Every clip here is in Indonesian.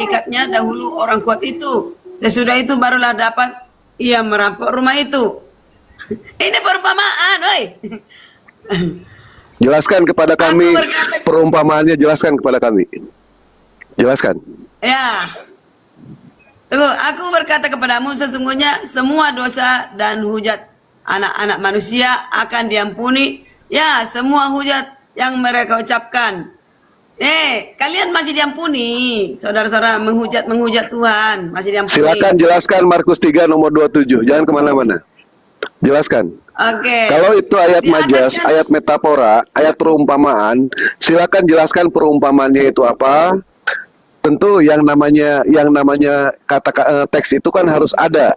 ikatnya dahulu orang kuat itu. Sesudah itu barulah dapat ia merampok rumah itu. Ini perumpamaan, woi. Jelaskan kepada kami perumpamaannya, jelaskan kepada kami. Jelaskan. Ya. Tunggu, aku berkata kepadamu sesungguhnya semua dosa dan hujat anak-anak manusia akan diampuni. Ya, semua hujat yang mereka ucapkan. Kalian masih diampuni. Saudara-saudara menghujat Tuhan, masih diampuni. Silakan jelaskan Markus 3 nomor 27. Jangan kemana-mana. Jelaskan. Oke. Kalau itu ayat majas, ayat metafora, ayat perumpamaan, silakan jelaskan perumpamaannya itu apa. Tentu yang namanya kata teks itu kan harus ada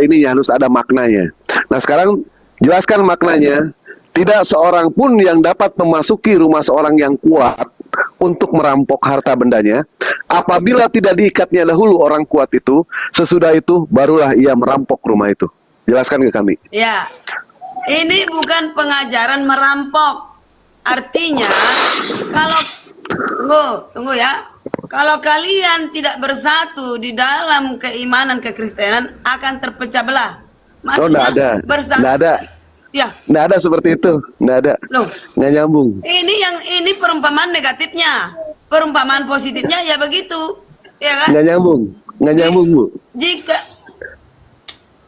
ininya, harus ada maknanya. Nah sekarang jelaskan maknanya. Tidak seorang pun yang dapat memasuki rumah seorang yang kuat untuk merampok harta bendanya, apabila tidak diikatnya dahulu orang kuat itu, sesudah itu barulah ia merampok rumah itu. Jelaskan ke kami. Ya, ini bukan pengajaran merampok. Artinya, kalau tunggu ya. Kalau kalian tidak bersatu di dalam keimanan kekristenan, akan terpecah belah. Maksudnya bersatu. Nggak ada. Ya. Nggak ada seperti itu. Nggak ada. Loh. Nggak nyambung. Ini perumpamaan negatifnya. Perumpamaan positifnya ya begitu. Ya kan? Nggak nyambung. Nggak nyambung, Bu.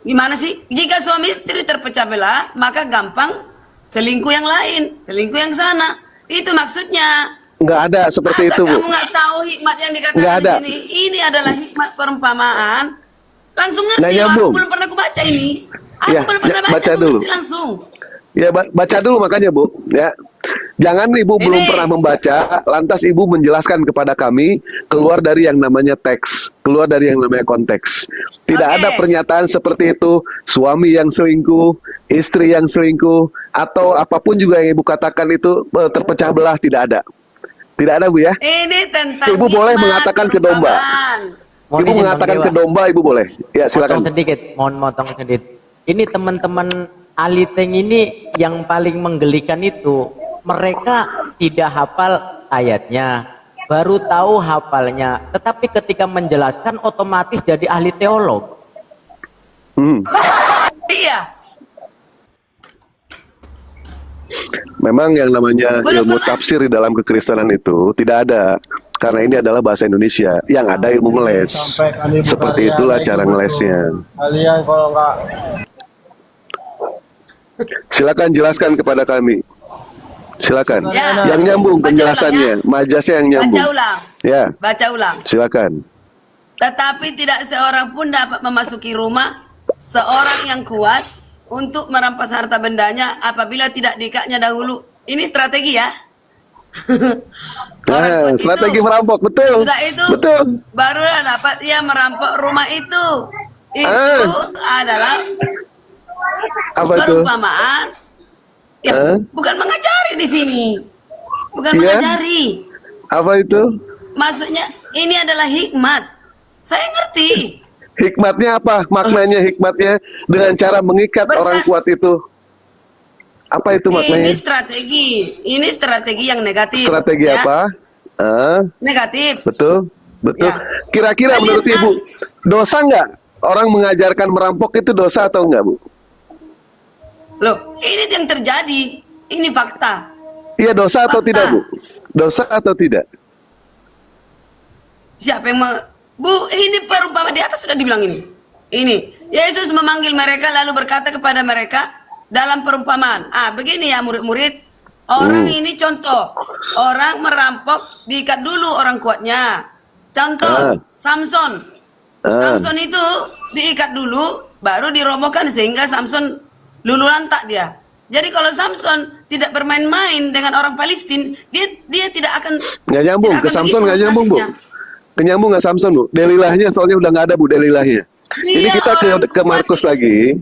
Gimana sih? Jika suami istri terpecah belah, maka gampang selingkuh yang lain, selingkuh yang sana. Itu maksudnya. Nggak ada seperti itu, Bu. Kamu nggak tahu hikmat yang dikatakan di sini. Ini adalah hikmat perumpamaan. Langsung ngerti. Aku belum pernah baca ini. Aku belum pernah baca dulu. Langsung. Ya, baca dulu makanya, Bu. Ya. Jangan Ibu belum pernah membaca, lantas Ibu menjelaskan kepada kami keluar dari yang namanya teks, keluar dari yang namanya konteks. Tidak ada pernyataan seperti itu, suami yang selingkuh, istri yang selingkuh, atau apapun juga yang Ibu katakan itu terpecah belah, tidak ada. Tidak ada, Bu ya. Ini tentang Ibu boleh mengatakan ke domba. Ibu mengatakan ke domba, Ibu boleh. Ya, silakan. Mohon motong sedikit. Ini teman-teman Aliteng ini yang paling menggelikan itu, mereka tidak hafal ayatnya, baru tahu hafalnya, tetapi ketika menjelaskan otomatis jadi ahli teolog. Iya. Memang yang namanya ilmu tafsir di dalam kekristenan itu tidak ada, karena ini adalah bahasa Indonesia. Yang ada ilmu ngeles. Seperti itulah cara ngelesnya. Kalian kalau nggak, silakan jelaskan kepada kami. Silakan. Ya. Yang nyambung penjelasannya, majasnya yang nyambung. Baca ulang. Ya. Baca ulang. Silakan. Tetapi tidak seorang pun dapat memasuki rumah seorang yang kuat untuk merampas harta bendanya apabila tidak diikatnya dahulu. Ini strategi ya. Strategi merampok, betul. Sudah itu, betul. Barulah dapat ia merampok rumah itu. Itu adalah perumpamaan. Ya, bukan mengajari di sini. Bukan mengajari. Apa itu? Maksudnya ini adalah hikmat. Saya ngerti. Hikmatnya apa? Maknanya hikmatnya dengan cara mengikat orang kuat itu. Apa itu maknanya? Ini strategi yang negatif. Strategi ya? Apa? Negatif. Betul, betul. Kira-kira menurut Ibu, dosa nggak orang mengajarkan merampok itu dosa atau enggak, Bu? Loh, ini yang terjadi. Ini fakta. Iya, dosa atau tidak, Bu? Dosa atau tidak? Siapa yang Bu, ini perumpamaan di atas sudah dibilang ini. Ini, Yesus memanggil mereka lalu berkata kepada mereka dalam perumpamaan. Begini ya murid-murid. Orang ini contoh. Orang merampok diikat dulu orang kuatnya. Contoh, Samson. Samson itu diikat dulu, baru dirobohkan sehingga Samson lulu lantak dia. Jadi kalau Samson tidak bermain-main dengan orang Palestina, dia tidak akan. Nggak nyambung ke Samson, nggak nyambung, Bu. Kenyambung nggak Samson, Bu? Delilahnya soalnya udah nggak ada, Bu, delilahnya. Ini kita ke Markus lagi.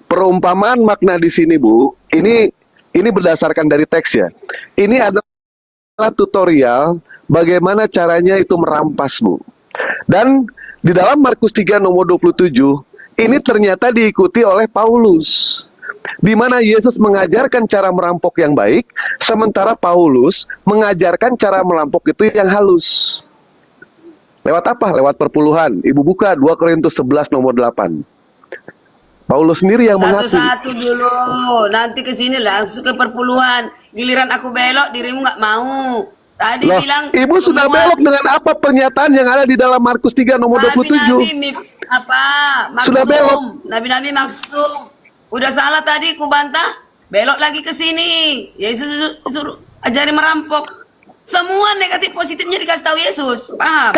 Perumpamaan makna di sini, Bu. Ini berdasarkan dari teks ya. Ini adalah tutorial bagaimana caranya itu merampas, Bu. Dan di dalam Markus 3 nomor 27, ini ternyata diikuti oleh Paulus. Di mana Yesus mengajarkan cara merampok yang baik, sementara Paulus mengajarkan cara merampok itu yang halus. Lewat apa? Lewat perpuluhan. Ibu buka 2 Korintus 11 nomor 8. Paulus sendiri yang mengaku. Satu-satu dulu, nanti ke sini langsung ke perpuluhan. Giliran aku belok, dirimu nggak mau. Tadi Loh, bilang Ibu sudah semua belok dengan apa pernyataan yang ada di dalam Markus 3 nomor 27? nabi-nabi apa? Sudah belok. Maksum, nabi-nabi maksum. Udah salah tadi, ku bantah. Belok lagi ke sini. Yesus suruh ajari merampok. Semua negatif positifnya dikasih tahu Yesus, paham?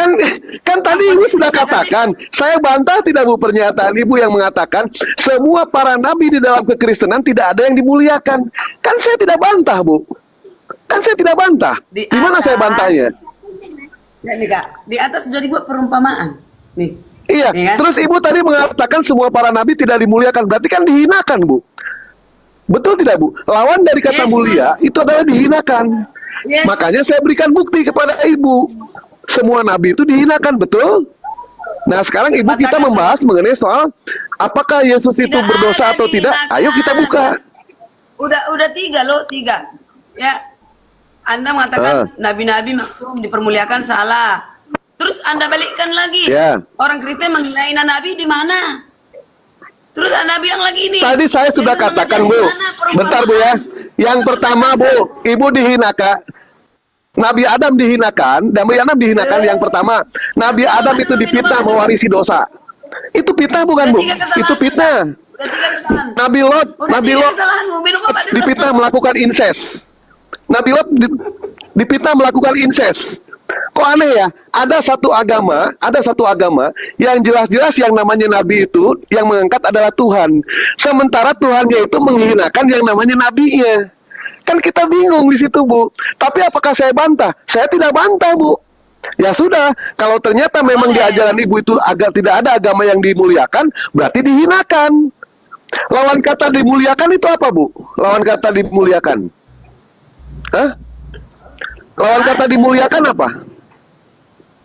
Kan tadi Ibu sudah katakan, saya bantah tidak Bu pernyataan Ibu yang mengatakan semua para nabi di dalam kekristenan tidak ada yang dimuliakan. Kan saya tidak bantah, Bu. Kan saya tidak bantah. Di mana saya bantahnya? Ya, nih Kak, di atas sudah dibuat perumpamaan. Nih. Iya, Nih, kan? terus Ibu tadi mengatakan semua para nabi tidak dimuliakan, berarti kan dihinakan, Bu. Betul tidak, Bu? Lawan dari kata Yesus. mulia itu adalah dihinakan. Yesus. Makanya saya berikan bukti kepada Ibu. Semua nabi itu dihinakan, betul? Nah, sekarang Ibu kita membahas mengenai soal apakah Yesus itu Tidak berdosa ada atau tidak. dihinakan. Ayo kita buka. Udah 3 loh, 3. Ya. Anda mengatakan nabi-nabi maksum dipermuliakan salah. Terus Anda balikkan lagi. Ya. Orang Kristen menghina nabi di mana? Terus Anda bilang lagi ini. Tadi saya sudah Yesus katakan, mengajar Bu. di mana perumpamaan? Bentar, Bu ya. Yang pertama, Bu, Ibu dihinakan. Nabi Adam dihinakan, Nabi Adam dihinakan yang pertama. Nabi Adam itu dipitnah mewarisi dosa. Itu fitnah bukan, Bu? Itu fitnah. Udah 3 kesalahan. Nabi Lot, Udah Nabi 3 Lot kesalahanmu. Minum obat dulu. dipitnah melakukan incest. Nabi Lot dipitnah melakukan incest. Kok aneh ya? Ada satu agama yang jelas-jelas yang namanya nabi itu yang mengangkat adalah Tuhan. Sementara Tuhannya itu menghinakan yang namanya nabinya. Kan kita bingung di situ, Bu. Tapi apakah saya bantah? Saya tidak bantah, Bu. Ya sudah, kalau ternyata memang di ajaran Ibu itu tidak ada agama yang dimuliakan, berarti dihinakan. Lawan kata dimuliakan itu apa, Bu? Lawan kata dimuliakan. Hah? Lawan kata dimuliakan apa?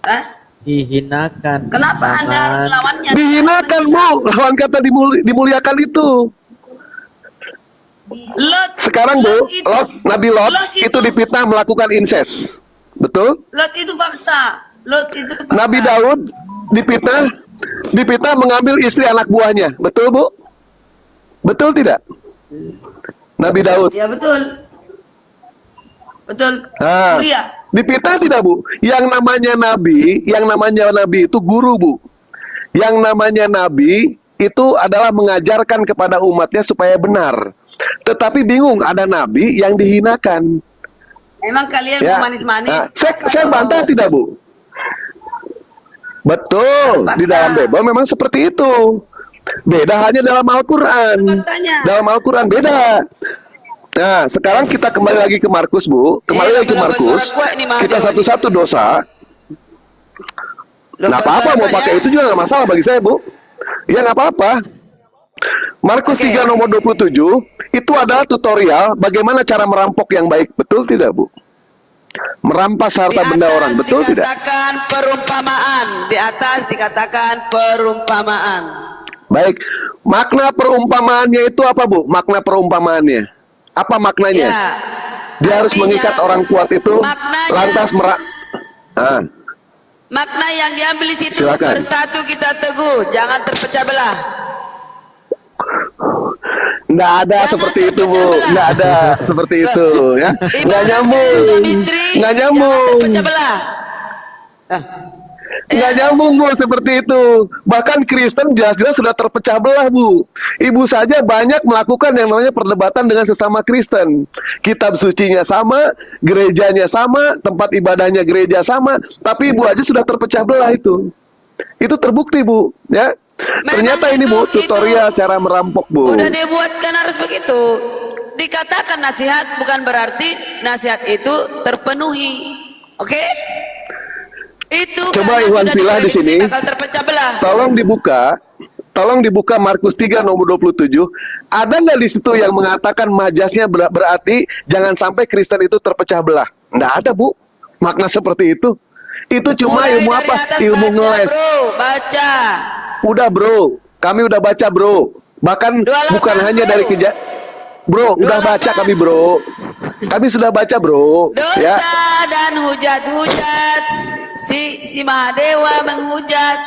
Hah? Dihinakan. Kenapa Anda harus lawannya? Dihinakan, Bu. Lawan kata dimuliakan itu. Lot, Sekarang, Bu, itu- Nabi Lot Lot itu dipitnah melakukan incest. Betul? Lot itu fakta. Lot itu fakta. Nabi Daud dipitnah mengambil istri anak buahnya. Betul, Bu? Betul tidak? Nabi Daud. Ya betul. Betul. Nah, Uria. dipitnah tidak, Bu? Yang namanya nabi itu guru, Bu. Yang namanya nabi itu adalah mengajarkan kepada umatnya supaya benar. Tetapi bingung, ada nabi yang dihinakan. Emang kalian Ya. mau manis-manis? Nah, saya bantah tidak, Bu? Betul, Bantah. di dalam Bible memang seperti itu. Beda hanya dalam Al-Quran. Bantahnya. Dalam Al-Quran beda. Nah, sekarang kita kembali lagi ke Markus, Bu. Kembali lagi ke Markus. Kita satu-satu dosa. Nggak apa-apa, mau pakai itu juga nggak masalah bagi saya, Bu. Ya nggak apa-apa. Markus 3 nomor 27 itu adalah tutorial bagaimana cara merampok yang baik. Betul tidak, Bu? Merampas harta benda orang. Betul tidak? Dikatakan perumpamaan. Di atas dikatakan perumpamaan. Baik. Makna perumpamaannya itu apa, Bu? Makna perumpamaannya. Apa maknanya? Ya. Dia harus Artinya, mengikat orang kuat itu maknanya- lantas Makna yang diambil di situ, Silakan. bersatu kita teguh, jangan terpecah belah. nggak ada Jangan seperti itu, Bu. terpecah belah. Nggak ada seperti itu, ya. Nggak Ibarat nyambung. suami istri, Nggak jangan nyambung. terpecah belah. Nggak nyambung, Bu, seperti itu. Bahkan Kristen jelas-jelas sudah terpecah belah, Bu. Ibu saja banyak melakukan yang namanya perdebatan dengan sesama Kristen. Kitab sucinya sama, gerejanya sama, tempat ibadahnya gereja sama, tapi Ibu aja sudah terpecah belah itu. Itu terbukti, Bu, ya. Ternyata ini, Bu, tutorial cara merampok, Bu. Udah dibuatkan harus begitu. Dikatakan nasihat bukan berarti nasihat itu terpenuhi. Oke? Itu Coba karena Iwan sudah Pilah di diprediksi sini. bakal terpecah belah. Tolong dibuka Markus 3 nomor 27. Ada nggak di situ yang mengatakan majasnya berarti jangan sampai Kristen itu terpecah belah? Nggak ada, Bu. Makna seperti itu. Itu cuma Mulai ilmu dari apa? atas Ilmu baca, ngeles. Bro, baca. Udah, Bro. Kami udah baca, Bro. Bahkan 28, bukan hanya Bro. dari Bro, udah 28. baca kami, Bro. Kami sudah baca, Bro. Dosa Ya. dan hujat-hujat si Mahadewa menghujat,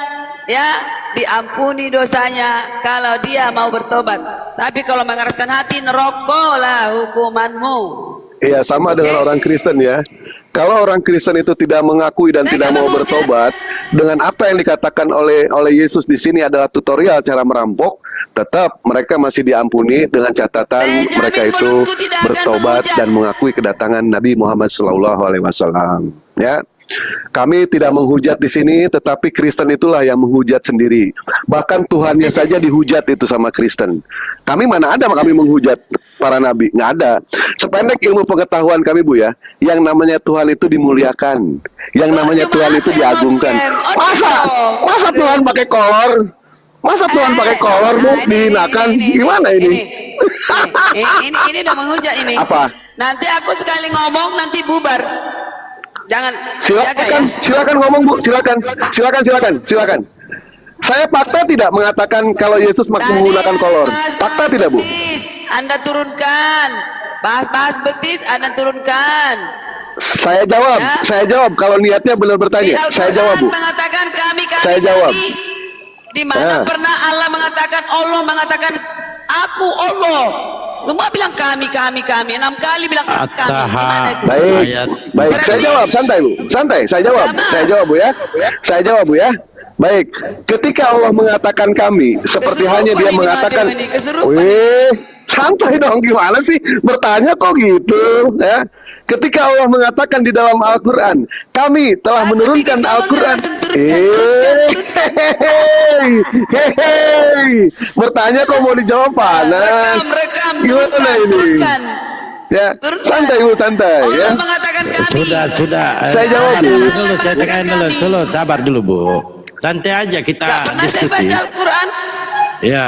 ya, diampuni dosanya kalau dia mau bertobat. Tapi kalau mengeraskan hati, neroklah hukumanmu. Iya, sama dengan orang Kristen ya. Kalau orang Kristen itu tidak mengakui dan Saya tidak nggak mau menghujat. bertobat, dengan apa yang dikatakan oleh Yesus di sini adalah tutorial cara merampok, tetap mereka masih diampuni dengan catatan Saya jamin mereka itu mulutku tidak akan bertobat menghujat. dan mengakui kedatangan Nabi Muhammad SAW. Ya. Kami tidak menghujat di sini, tetapi Kristen itulah yang menghujat sendiri. Bahkan Tuhannya saja dihujat itu sama Kristen. Kami mana ada kami menghujat para nabi? Nggak ada. Sependek ilmu pengetahuan kami, Bu ya, yang namanya Tuhan itu dimuliakan, yang namanya Tuhan itu diagungkan. Masa Tuhan pakai kolor? Masa Tuhan pakai kolor, Bu, dihinakan? Gimana ini? Ini udah menghujat ini. Apa? Nanti aku sekali ngomong nanti bubar. Jangan jaga ya. Silakan ngomong, Bu. Silakan. Saya fakta tidak mengatakan kalau Yesus menggunakan kolor. Fakta tidak, Bu? Betis, Anda turunkan. Bahas betis Anda turunkan. Saya jawab kalau niatnya benar bertanya. Saya jawab, Bu. Mengatakan kami. Saya jawab. Di mana pernah Allah mengatakan, Allah mengatakan aku Allah. Semua bilang kami. 6 kali bilang kami. Gimana itu? Baik. Saya jawab, santai, Bu. Santai, saya jawab. Saya jawab, Bu ya. Baik. Ketika Allah mengatakan kami, seperti halnya dia mengatakan, wih, santai dong, gimana sih? Bertanya kok gitu, ya? Ketika Allah mengatakan di dalam Al-Quran, kami telah menurunkan Al-Quran. Bertanya kok mau dijawab panas? Rekam, Gimana ini? Ya, santai, Bu, santai. Allah Ya. mengatakan kami. Sudah. Saya jawab, Bu. Dulu, saya tekan dulu. Sabar dulu, Bu. Santai aja kita Gak pernah saya diskusi. baca Al-Quran. Ya,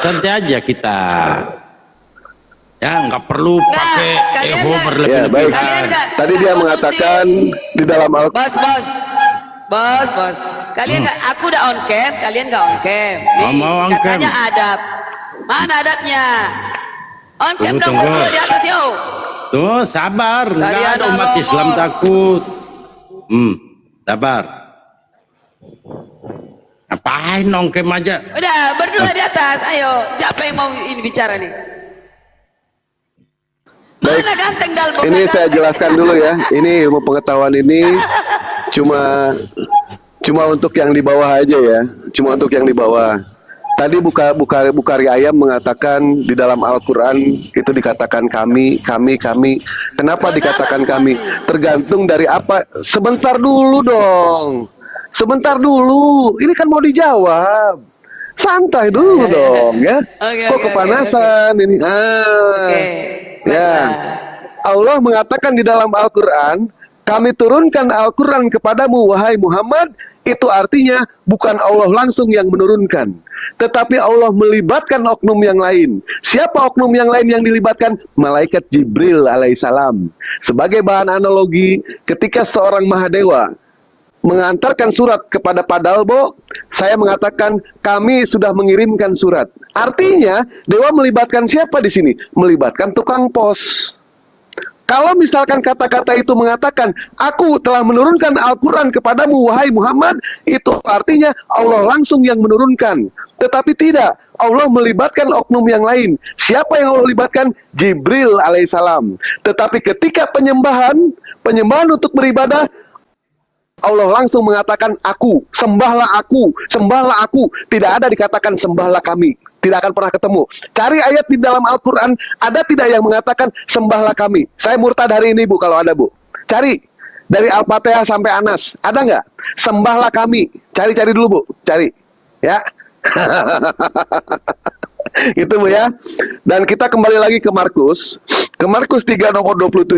santai aja kita. Ya, nggak perlu pakai kalian ego nggak- Ya, berlebihan. baik. Kalian nggak- Tadi dia nggak mengatakan di dalam Al-Quran. Bos. Kalian nggak, aku udah on cam, kalian nggak on cam. Nih, mau on katanya cam. adab. Mana adabnya? On cam dong, Tunggu. berdua di atas yo. Tuh, sabar. Nggak Kalian ada umat nongol. Islam takut. Sabar. Ngapain nongkem aja? Udah, berdua di atas. Ayo, siapa yang mau ini bicara nih? Baik. Mana ganteng Dalbo? Ini saya jelaskan dulu ya. Ini ilmu pengetahuan ini cuma untuk yang di bawah aja ya. Cuma untuk yang di bawah. Tadi Bukhari Ayam mengatakan di dalam Al-Quran itu dikatakan kami. Kenapa dikatakan kami? Tergantung dari apa? Sebentar dulu dong. Ini kan mau dijawab. Santai dulu dong ya. Kok kepanasan ini? Ya. Allah mengatakan di dalam Al-Quran, kami turunkan Al-Quran kepadamu, wahai Muhammad. Itu artinya bukan Allah langsung yang menurunkan, tetapi Allah melibatkan oknum yang lain. Siapa oknum yang lain yang dilibatkan? Malaikat Jibril alaihissalam. Sebagai bahan analogi, ketika seorang Mahadewa mengantarkan surat kepada Pak Dalbo, saya mengatakan kami sudah mengirimkan surat. Artinya Dewa melibatkan siapa di sini? Melibatkan tukang pos. Kalau misalkan kata-kata itu mengatakan aku telah menurunkan Al-Quran kepadamu wahai Muhammad, itu artinya Allah langsung yang menurunkan. Tetapi tidak, Allah melibatkan oknum yang lain. Siapa yang Allah libatkan? Jibril alaihissalam. Tetapi ketika penyembahan untuk beribadah, Allah langsung mengatakan aku, sembahlah aku. Tidak ada dikatakan sembahlah kami. Tidak akan pernah ketemu. Cari ayat di dalam Al-Quran, ada tidak yang mengatakan sembahlah kami? Saya murtad hari ini, Bu, kalau ada, Bu. Cari. Dari Al-Fatihah sampai Anas. Ada nggak? Sembahlah kami. Cari dulu, Bu. Cari. Ya. Itu, Bu, ya. Dan kita kembali lagi ke Markus. Ke Markus 3 nomor 27.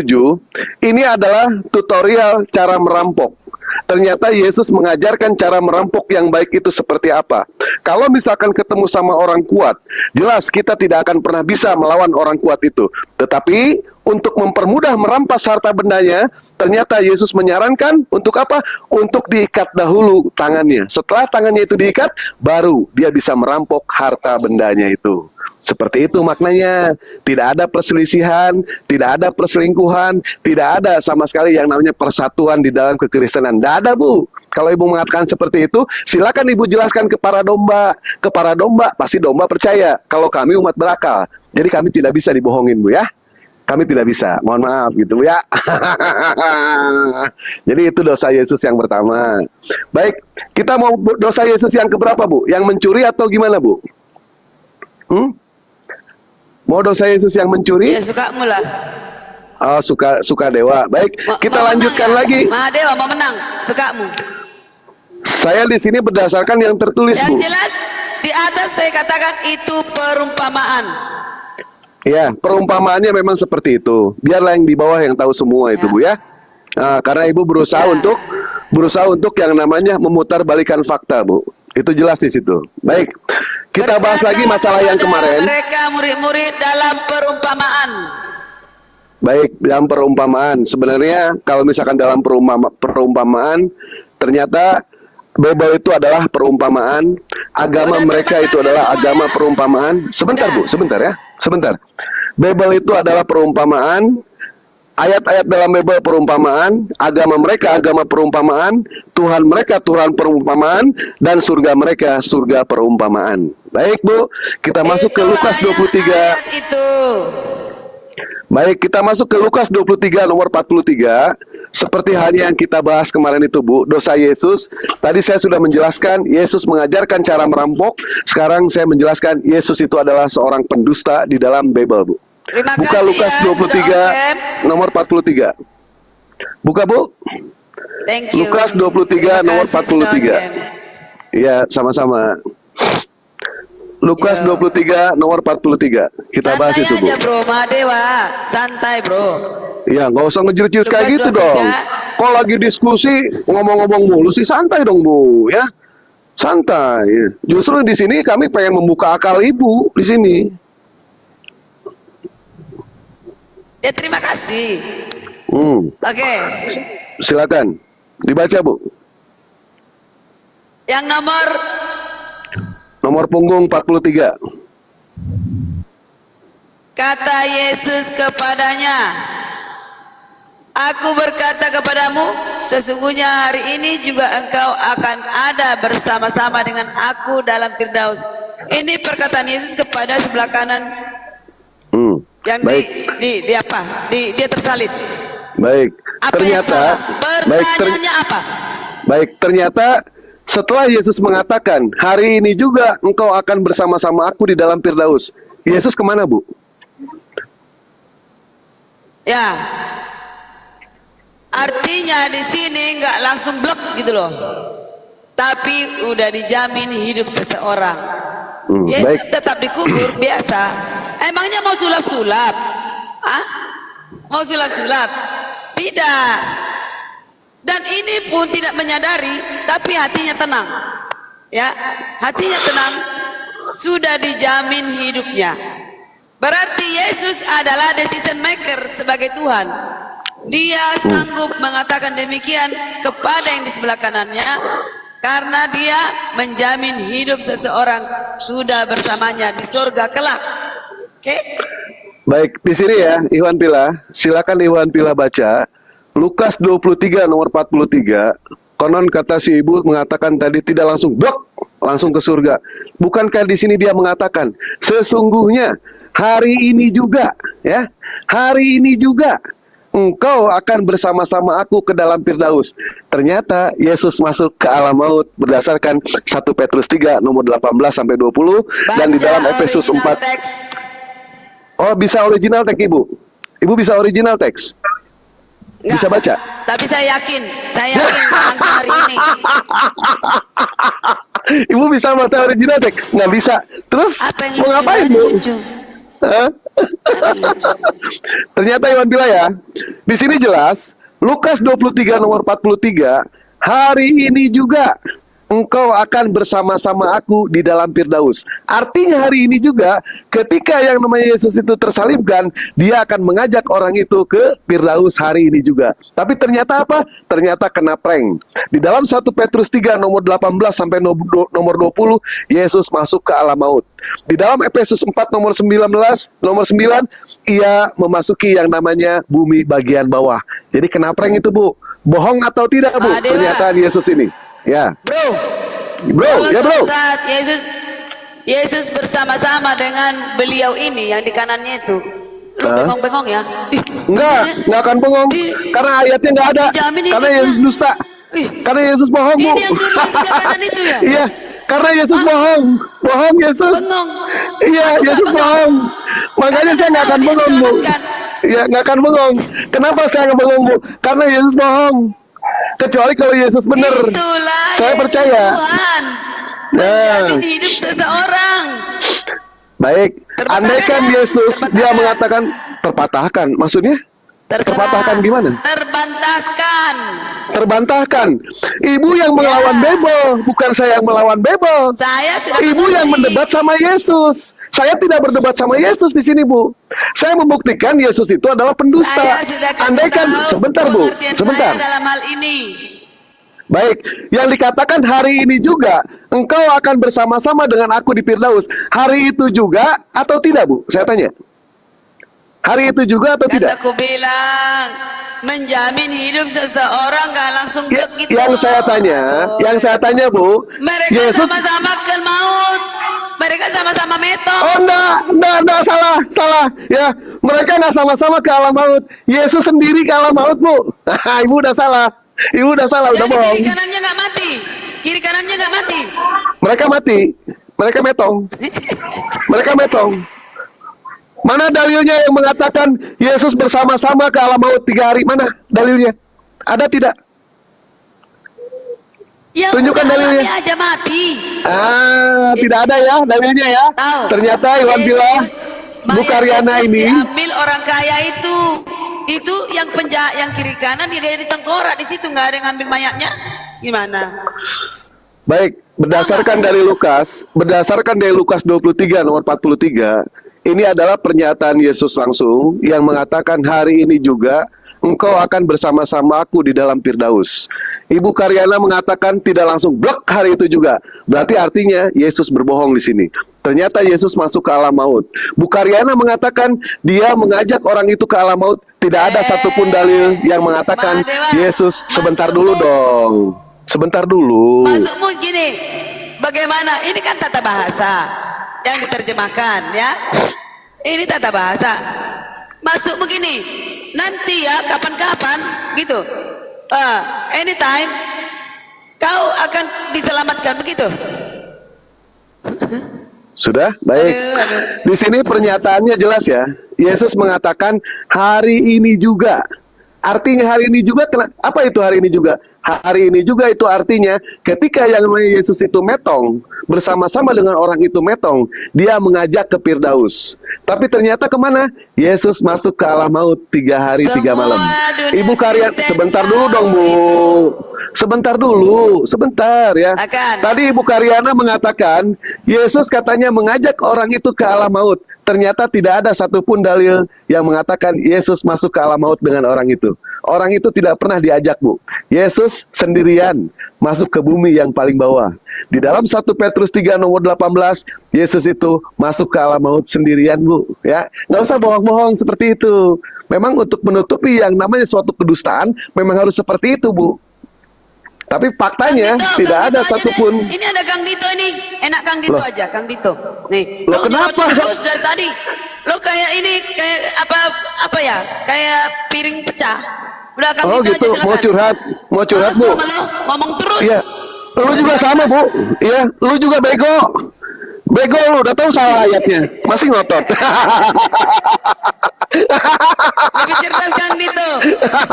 Ini adalah tutorial cara merampok. Ternyata Yesus mengajarkan cara merampok yang baik itu seperti apa. Kalau misalkan ketemu sama orang kuat, jelas kita tidak akan pernah bisa melawan orang kuat itu. Tetapi untuk mempermudah merampas harta bendanya, ternyata Yesus menyarankan untuk apa? Untuk diikat dahulu tangannya. Setelah tangannya itu diikat, baru dia bisa merampok harta bendanya itu. Seperti itu maknanya. Tidak ada perselisihan, tidak ada perselingkuhan, tidak ada sama sekali yang namanya persatuan di dalam kekristenan. Tidak ada, Bu. Kalau Ibu mengatakan seperti itu, silakan Ibu jelaskan ke para domba. Ke para domba, pasti domba percaya. Kalau kami umat berakal. Jadi kami tidak bisa dibohongin, Bu, ya. Kami tidak bisa, mohon maaf gitu, Bu, ya. Jadi itu dosa Yesus yang pertama. Baik, kita mau dosa Yesus yang keberapa, Bu? Yang mencuri atau gimana, Bu? Mau dosa Yesus yang mencuri? Ya sukamu lah. Oh, suka dewa. Baik, kita Mau lanjutkan menang, ya? lagi. Mahadewa mau menang, sukamu. Saya di sini berdasarkan yang tertulis, Yang Bu. jelas di atas saya katakan itu perumpamaan. Ya, perumpamaannya memang seperti itu. Biarlah yang di bawah yang tahu semua itu, Ya. Bu, ya. Nah, karena Ibu berusaha Ya. untuk yang namanya memutar balikan fakta, Bu. Itu jelas di situ. Baik, kita bahas lagi masalah yang kepada kemarin. mereka murid-murid dalam perumpamaan. Baik, dalam perumpamaan. Sebenarnya kalau misalkan dalam perumpamaan, ternyata Babel itu adalah perumpamaan, agama Udah mereka itu terbakar adalah semua, agama ya? perumpamaan. Sebentar, Udah. Bu, sebentar ya. Sebentar. Babel itu adalah perumpamaan, ayat-ayat dalam Babel perumpamaan, agama mereka agama perumpamaan, Tuhan mereka Tuhan perumpamaan, dan surga mereka surga perumpamaan. Baik, Bu, kita masuk ke Lukas 23. Ayat itu. Baik, kita masuk ke Lukas 23 nomor 43. Seperti halnya yang kita bahas kemarin itu, Bu, dosa Yesus. Tadi saya sudah menjelaskan Yesus mengajarkan cara merampok. Sekarang saya menjelaskan Yesus itu adalah seorang pendusta di dalam Babel, Bu. Terima Buka kasih Lukas ya, 23 sudah nomor 43. Buka, Bu. Thank you. Lukas 23 Terima nomor kasih, sudah 43. Iya, sama-sama. Lukas Yo. 23 nomor 43. Kita bahas Santai itu, Bu. aja bro, Mahadewa. Santai bro. Ya, nggak usah ngejerit-jerit kayak Lukas gitu 23. dong. Kalau lagi diskusi ngomong-ngomong mulu sih, santai dong, Bu, ya. Santai. Justru di sini kami pengen membuka akal Ibu di sini. Ya terima kasih. Oke. Silakan dibaca, Bu. Yang Nomor punggung 43. kata Yesus kepadanya, Aku berkata kepadamu, sesungguhnya hari ini juga engkau akan ada bersama-sama dengan aku dalam Firdaus. Ini perkataan Yesus kepada sebelah kanan yang Baik. di apa? Dia tersalib. Baik. Apa yang Ternyata salah? Pertanyaannya apa? Baik, ternyata setelah Yesus mengatakan, hari ini juga engkau akan bersama-sama aku di dalam Firdaus. Yesus kemana, Bu? Ya. Artinya di sini nggak langsung blok gitu loh. Tapi udah dijamin hidup seseorang. Yesus Baik. tetap dikubur biasa. Emangnya mau sulap-sulap? Ah? Mau sulap-sulap? Tidak. Dan ini pun tidak menyadari, tapi hatinya tenang. Ya, hatinya tenang. Sudah dijamin hidupnya. Berarti Yesus adalah decision maker sebagai Tuhan. Dia sanggup mengatakan demikian kepada yang di sebelah kanannya, karena dia menjamin hidup seseorang sudah bersamanya di surga kelak. Oke? Baik, di sini ya, Iwan Pila. Silakan Iwan Pila baca. Lukas 23 nomor 43. Konon kata si ibu mengatakan tadi tidak langsung blok, langsung ke surga. Bukankah di sini dia mengatakan, sesungguhnya hari ini juga, ya, hari ini juga engkau akan bersama-sama aku ke dalam Firdaus. Ternyata Yesus masuk ke alam maut berdasarkan 1 Petrus 3 nomor 18 sampai 20 dan di dalam Efesus 4. Teks. Oh, bisa original teks, Ibu. Ibu bisa original teks. Bisa baca. Tapi saya yakin nggak langsung hari ini. Ibu bisa baca original teks? Nggak bisa. Terus Apa yang mau lucu? ngapain, Ada Bu? lucu. Hah? Ternyata Iwan Pila ya. Di sini jelas Lukas 23 nomor 43, hari ini juga engkau akan bersama-sama aku di dalam Firdaus. Artinya hari ini juga ketika yang namanya Yesus itu tersalibkan, dia akan mengajak orang itu ke Firdaus hari ini juga. Tapi ternyata apa? Ternyata kena prank. Di dalam 1 Petrus 3 nomor 18 sampai nomor 20, Yesus masuk ke alam maut. Di dalam Efesus 4 nomor 9, ia memasuki yang namanya bumi bagian bawah. Jadi kena prank itu, Bu. Bohong atau tidak, Bu? Pak Dewa. Pernyataan Yesus ini. Ya. Bro, Bro, ya bro. suatu saat Yesus bersama-sama dengan beliau ini yang di kanannya itu. Lu Hah? bengong-bengong ya? Ih, Enggak akan bengong. Karena ayatnya enggak ada. Dijamin Karena hidupnya. Yesus dusta. Ih, Karena Yesus bohong, Bu. ini yang dulu di sebelah kanan itu ya? Iya, karena Yesus bohong. Bohong Yesus. Bengong. Iya, Aku nggak Yesus bengong. bohong. Makanya Karena saya nggak tahu akan dia bengong, Bu. diselamatkan. Iya, nggak akan bengong. Kenapa saya nggak bengong, Bu? Karena Yesus bohong. Kecuali kalau Yesus benar. Itulah Saya Yesus percaya. Tuhan. Nah. Menjamin hidup seseorang. Baik, Terbantahkan andaikan ya? Yesus dia Terbantahkan. mengatakan terpatahkan, maksudnya Terserah. terpatahkan gimana? Terbantahkan. Terbantahkan. Ibu yang melawan Ya. Bebel, bukan saya yang melawan Bebel. Saya sudah Ibu yang mengerti. mendebat sama Yesus. Saya tidak berdebat sama Yesus di sini, Bu. Saya membuktikan Yesus itu adalah pendusta. Saya sudah kasih Andaikan tahu sebentar, Bu. pengertian Sebentar. saya dalam hal ini. Baik, yang dikatakan hari ini juga engkau akan bersama-sama dengan aku di Firdaus. Hari itu juga atau tidak, Bu? Saya tanya. Hari itu juga atau Kan tidak? aku bilang menjamin hidup seseorang gak langsung Ya, begitu. yang saya tanya, Bu. Mereka Yesus sama-sama ke maut. Mereka sama-sama metong. Oh enggak, salah. Ya, mereka enggak sama-sama ke alam maut. Yesus sendiri ke alam maut, Bu. Ibu udah salah, udah Jadi bohong. kiri kanannya nggak mati. Kiri kanannya nggak mati. Mereka mati, mereka metong. Mana dalilnya yang mengatakan Yesus bersama-sama ke alam maut 3 hari? Mana dalilnya? Ada tidak? Ya Tunjukkan udah, dalilnya. dia aja mati. Tidak ada ya dalilnya ya. Tahu. Ternyata Iwan bilang Bu mayat Karyana Yesus ini diambil orang kaya itu. Itu yang penjahat yang kiri kanan dia kayak di tengkorak di situ nggak ada yang ngambil mayatnya. Gimana? baik, berdasarkan dari Lukas 23 nomor 43, ini adalah pernyataan Yesus langsung yang mengatakan hari ini juga engkau akan bersama-sama aku di dalam Firdaus. Ibu Karyana mengatakan tidak langsung blok hari itu juga. Berarti artinya Yesus berbohong di sini. Ternyata Yesus masuk ke alam maut. Bu Karyana mengatakan dia mengajak orang itu ke alam maut. Tidak ada satupun dalil yang mengatakan Mahadewa, Yesus. Sebentar masukmu. dulu dong. Sebentar dulu. Masukmu gini. Bagaimana? Ini kan tata bahasa yang diterjemahkan ya. Ini tata bahasa. Masuk begini. Nanti ya kapan-kapan gitu. Anytime kau akan diselamatkan begitu. Sudah? Baik. Aduh. Di sini pernyataannya jelas ya. Yesus mengatakan hari ini juga. Artinya hari ini juga, apa itu hari ini juga? Hari ini juga itu artinya ketika yang namanya Yesus itu metong, bersama-sama dengan orang itu metong, dia mengajak ke Firdaus. Tapi ternyata kemana? Yesus masuk ke alam maut 3 hari 3 malam. Semua dunia Ibu Karyana, Kristen sebentar dulu dong, Bu. Sebentar dulu, sebentar ya. Akan. Tadi Ibu Karyana mengatakan Yesus katanya mengajak orang itu ke alam maut. Ternyata tidak ada satupun dalil yang mengatakan Yesus masuk ke alam maut dengan orang itu. Orang itu tidak pernah diajak, Bu. Yesus sendirian masuk ke bumi yang paling bawah. Di dalam 1 Petrus 3 nomor 18, Yesus itu masuk ke alam maut sendirian, Bu. Ya, nggak usah bohong-bohong seperti itu. Memang untuk menutupi yang namanya suatu kedustaan, memang harus seperti itu, Bu. Tapi faktanya Kang Dito, tidak Kang ada Dito aja satupun. deh. Ini ada Kang Dito ini. Enak Kang Dito Loh. aja, Kang Dito. Nih, Loh, kenapa? terus dari tadi. Lo kayak ini kayak apa ya? Kayak piring pecah. Udah Kang Oh Dito gitu, aja silakan. mau curhat, Bu. Males gua sama lo, ngomong terus. Iya, lu juga sama, Bu. Iya, lu juga bego. Bego lu, udah tahu salah ayatnya. Masih ngotot. Lebih cerdas Kang Dito.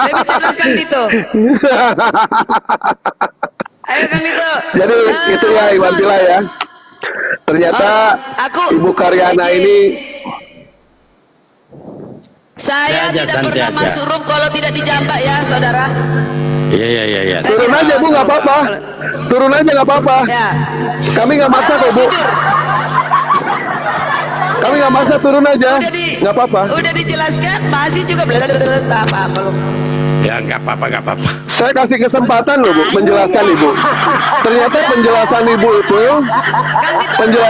Lebih cerdas Kang Dito. Ayo Kang Dito. Jadi itu ya Iwan Bila ya. Ternyata Ibu Karyana izin. ini Saya Santai aja, tidak santai pernah aja. masuk room kalau tidak dijambak ya, saudara. Iya. Saya Turun tidak aja Bu, masalah, nggak apa-apa. Pak. Turun aja nggak apa-apa. Ya. Kami nggak maksa kok Bu. Jujur. Kami nggak maksa, turun aja. Nggak apa-apa. Udah dijelaskan, masih juga apa-apa lu. Ya nggak apa-apa. Saya kasih kesempatan loh Bu, menjelaskan Ibu. Ternyata penjelasan Ibu itu, Kan itu,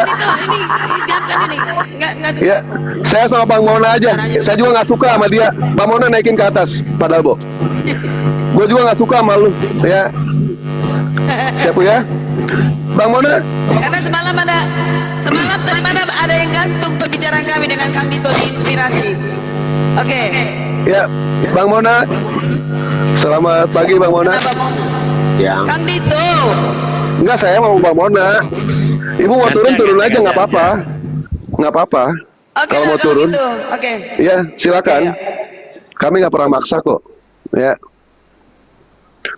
ini diamkan ini. Enggak suka. ya, saya sama Bang Mona aja. Saya juga nggak suka sama dia. Bang Mona naikin ke atas, padahal Bu. Gue juga nggak suka sama lu, ya. Siapa ya? Bang Mona, Karena semalam tadi mana ada yang gantung pembicaraan kami dengan Kang Dito di Inspirasi. Oke. ya, Bang Mona. Selamat pagi Bang Mona. Kenapa mau? Yang Kang Dito. Enggak, saya mau Bang Mona. Ibu mau turun aja, nggak apa-apa. Nggak apa-apa. Oke, Kalau mau turun, gitu. Oke. ya silakan. Oke, Kami nggak pernah maksa kok. Ya.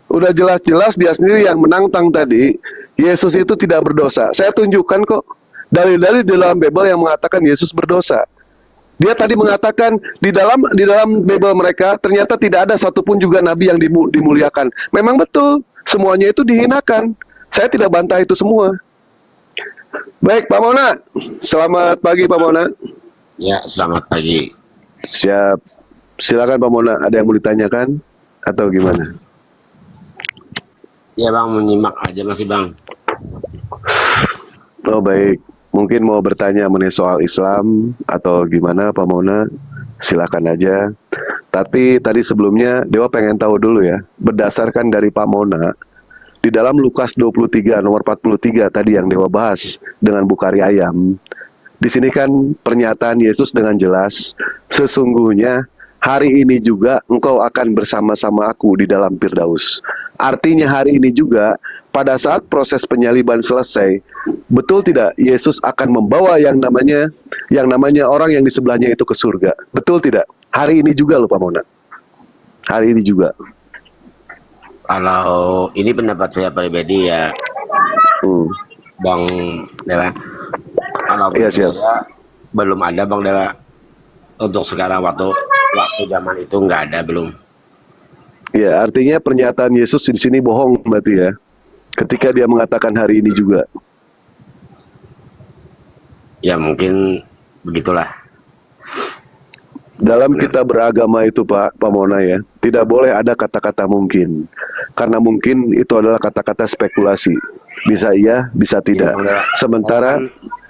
Udah jelas-jelas dia sendiri yang menantang tadi. Yesus itu tidak berdosa. Saya tunjukkan kok dalil-dalil di dalam Bible yang mengatakan Yesus berdosa. Dia tadi mengatakan di dalam Bible mereka ternyata tidak ada satupun juga nabi yang dimuliakan. Memang betul, semuanya itu dihinakan. Saya tidak bantah itu semua. Baik, Pak Mona. Selamat pagi, Pak Mona. ya selamat pagi. Siap. Silakan Pak Mona, ada yang mau ditanyakan atau gimana? Ya Bang, menyimak aja masih Bang. Oh baik, mungkin mau bertanya mengenai soal Islam atau gimana Pak Mona, silakan aja. Tapi tadi sebelumnya Dewa pengen tahu dulu ya, berdasarkan dari Pak Mona, di dalam Lukas 23 nomor 43 tadi yang Dewa bahas dengan Bukhari Ayam, di sini kan pernyataan Yesus dengan jelas, sesungguhnya hari ini juga engkau akan bersama-sama aku di dalam Firdaus. Artinya hari ini juga pada saat proses penyaliban selesai, betul tidak Yesus akan membawa yang namanya orang yang di sebelahnya itu ke surga. Betul tidak? Hari ini juga loh Pak Mona. Hari ini juga. Kalau ini pendapat saya pribadi ya Bang Dewa. Kalau Iya, siap. saya belum ada Bang Dewa. Untuk sekarang waktu zaman itu nggak ada, belum. Ya, artinya pernyataan Yesus di sini bohong berarti ya. Ketika dia mengatakan hari ini juga. Ya mungkin begitulah. Dalam kita beragama itu Pak Mona ya, tidak boleh ada kata-kata mungkin. Karena mungkin itu adalah kata-kata spekulasi. Bisa iya, bisa tidak. Bang Dewa. Sementara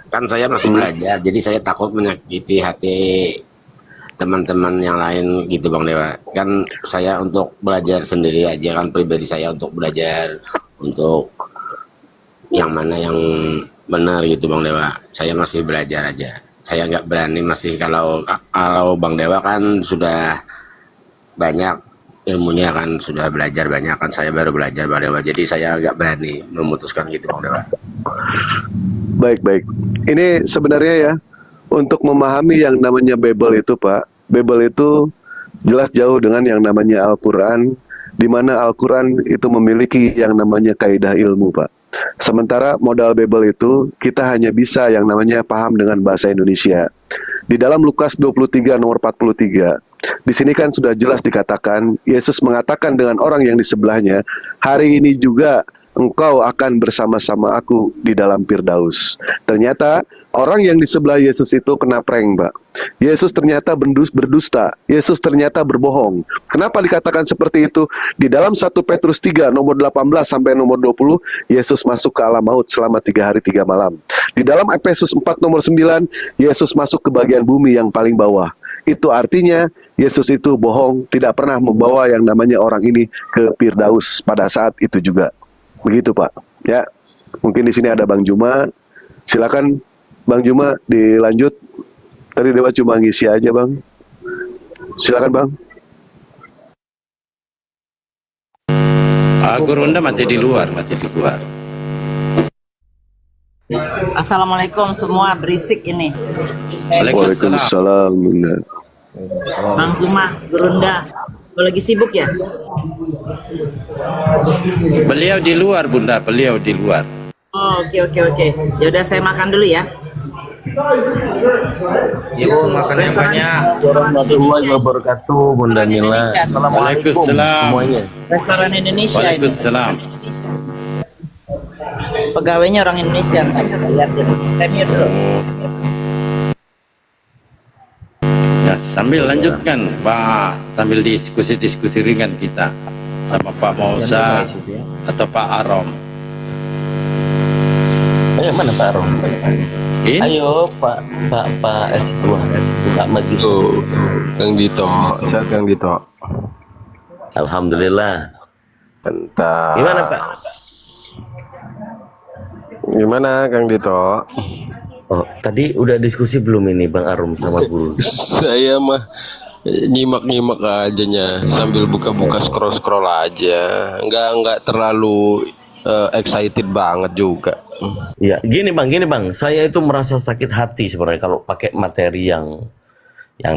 kan saya masih belajar, jadi saya takut menyakiti hati teman-teman yang lain gitu Bang Dewa. Kan saya untuk belajar sendiri aja, kan pribadi saya untuk belajar untuk yang mana yang benar gitu Bang Dewa. Saya masih belajar aja. Saya nggak berani masih, kalau Bang Dewa kan sudah banyak ilmunya, kan sudah belajar banyak, kan saya baru belajar Bang Dewa. Jadi saya nggak berani memutuskan gitu Bang Dewa. baik. Ini sebenarnya ya, untuk memahami yang namanya Bible itu Pak, Bible itu jelas jauh dengan yang namanya Al-Quran, di mana Al-Quran itu memiliki yang namanya kaidah ilmu Pak. Sementara modal Bible itu kita hanya bisa yang namanya paham dengan bahasa Indonesia. Di dalam Lukas 23 nomor 43, di sini kan sudah jelas dikatakan, Yesus mengatakan dengan orang yang di sebelahnya, hari ini juga engkau akan bersama-sama aku di dalam Firdaus. Ternyata orang yang di sebelah Yesus itu kena prank, Pak. Yesus ternyata berdusta. Yesus ternyata berbohong. Kenapa dikatakan seperti itu? Di dalam 1 Petrus 3 nomor 18 sampai nomor 20, Yesus masuk ke alam maut selama 3 hari 3 malam. Di dalam Efesus 4 nomor 9, Yesus masuk ke bagian bumi yang paling bawah. Itu artinya Yesus itu bohong, tidak pernah membawa yang namanya orang ini ke Firdaus pada saat itu juga. Begitu Pak. Ya, mungkin di sini ada Bang Juma. Silakan Bang Juma dilanjut. Tadi Dewa cuma ngisi aja Bang. Silakan Bang. Gurunda masih di luar. Assalamualaikum semua, berisik ini. Waalaikumsalam. Bang Zuma, Gurunda, lo lagi sibuk ya? Beliau di luar Bunda, beliau di luar. Oh, oke. Yaudah saya makan dulu ya. Ibu makan yang banyak. Warahmatullahi wabarakatuh, Bunda Mila. Assalamualaikum Waalaikumsalam. semuanya. Restoran Indonesia ini. Waalaikumsalam. Pegawainya orang Indonesia. Lihat deh. Premier dulu. Ya, sambil lanjutkan, Pak. Sambil diskusi-diskusi ringan kita sama Pak Mausa atau Pak Arom. Ayo mana Pak Rom? Ini Ayo Pak S2, Pak Magis. Kang Dito, sehat Kang Dito. Alhamdulillah. Bentar. Gimana Pak? Gimana Kang Dito? Oh, tadi udah diskusi belum ini Bang Arum sama guru? Saya mah nyimak-nyimak aja sambil buka-buka scroll-scroll aja. Nggak terlalu excited banget juga. Ya, gini Bang, saya itu merasa sakit hati sebenarnya kalau pakai materi yang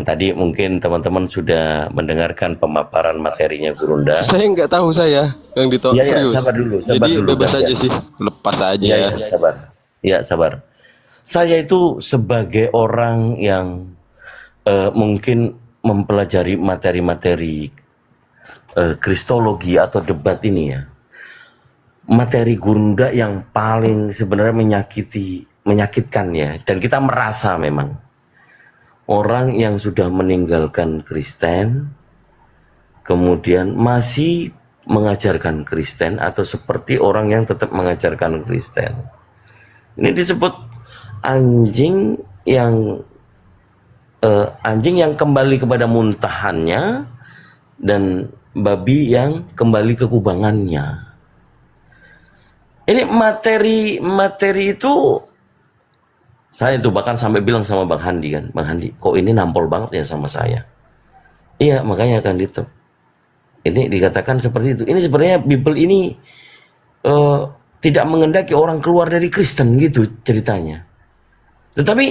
tadi mungkin teman-teman sudah mendengarkan pemaparan materinya Gurunda. Saya nggak tahu Kang Dito, Ya, serius. sabar dulu. Jadi bebas Bang, aja ya. sih, lepas aja. Ya, sabar. Ya, sabar. Saya itu sebagai orang yang mungkin mempelajari materi-materi kristologi atau debat ini ya. Materi Gurunda yang paling sebenarnya menyakitkan ya. Dan kita merasa memang orang yang sudah meninggalkan Kristen kemudian masih mengajarkan Kristen atau seperti orang yang tetap mengajarkan Kristen. Ini disebut anjing yang kembali kepada muntahannya dan babi yang kembali ke kubangannya. Ini materi itu saya itu bahkan sampai bilang sama Bang Handi kan, Bang Handi, kok ini nampol banget ya sama saya. Iya, makanya kan itu. Ini dikatakan seperti itu. Ini sebenarnya Bible ini tidak mengendaki orang keluar dari Kristen gitu ceritanya. Tetapi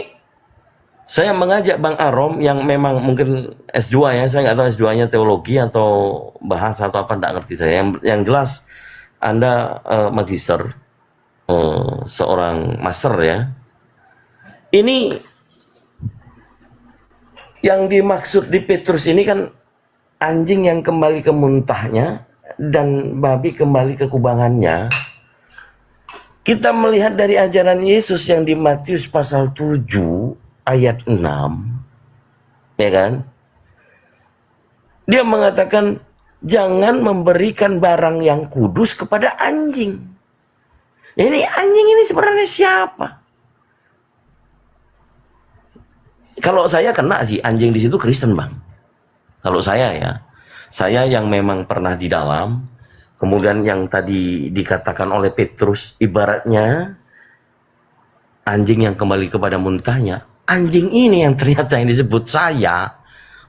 saya mengajak Bang Arom yang memang mungkin S2 ya, saya nggak tahu S2-nya teologi atau bahasa atau apa, nggak ngerti saya. Yang jelas Anda magister, seorang master ya. Ini yang dimaksud di Petrus ini kan anjing yang kembali ke muntahnya dan babi kembali ke kubangannya. Kita melihat dari ajaran Yesus yang di Matius pasal 7 ayat 6, ya kan? Dia mengatakan jangan memberikan barang yang kudus kepada anjing. Ini anjing ini sebenarnya siapa? Kalau saya kena sih anjing di situ Kristen Bang. Kalau saya ya, saya yang memang pernah di dalam, kemudian yang tadi dikatakan oleh Petrus, ibaratnya anjing yang kembali kepada muntahnya. Anjing ini yang ternyata yang disebut saya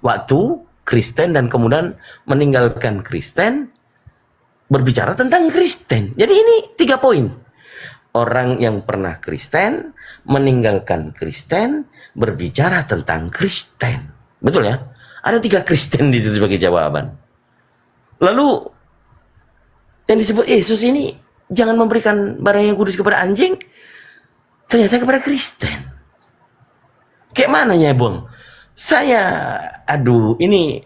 waktu Kristen dan kemudian meninggalkan Kristen, berbicara tentang Kristen. Jadi ini 3 poin. Orang yang pernah Kristen, meninggalkan Kristen, berbicara tentang Kristen. Betul ya? Ada 3 Kristen di situ sebagai jawaban. Lalu yang disebut Yesus ini jangan memberikan barang yang kudus kepada anjing, ternyata kepada Kristen. Kayak mana ya Bung? Ini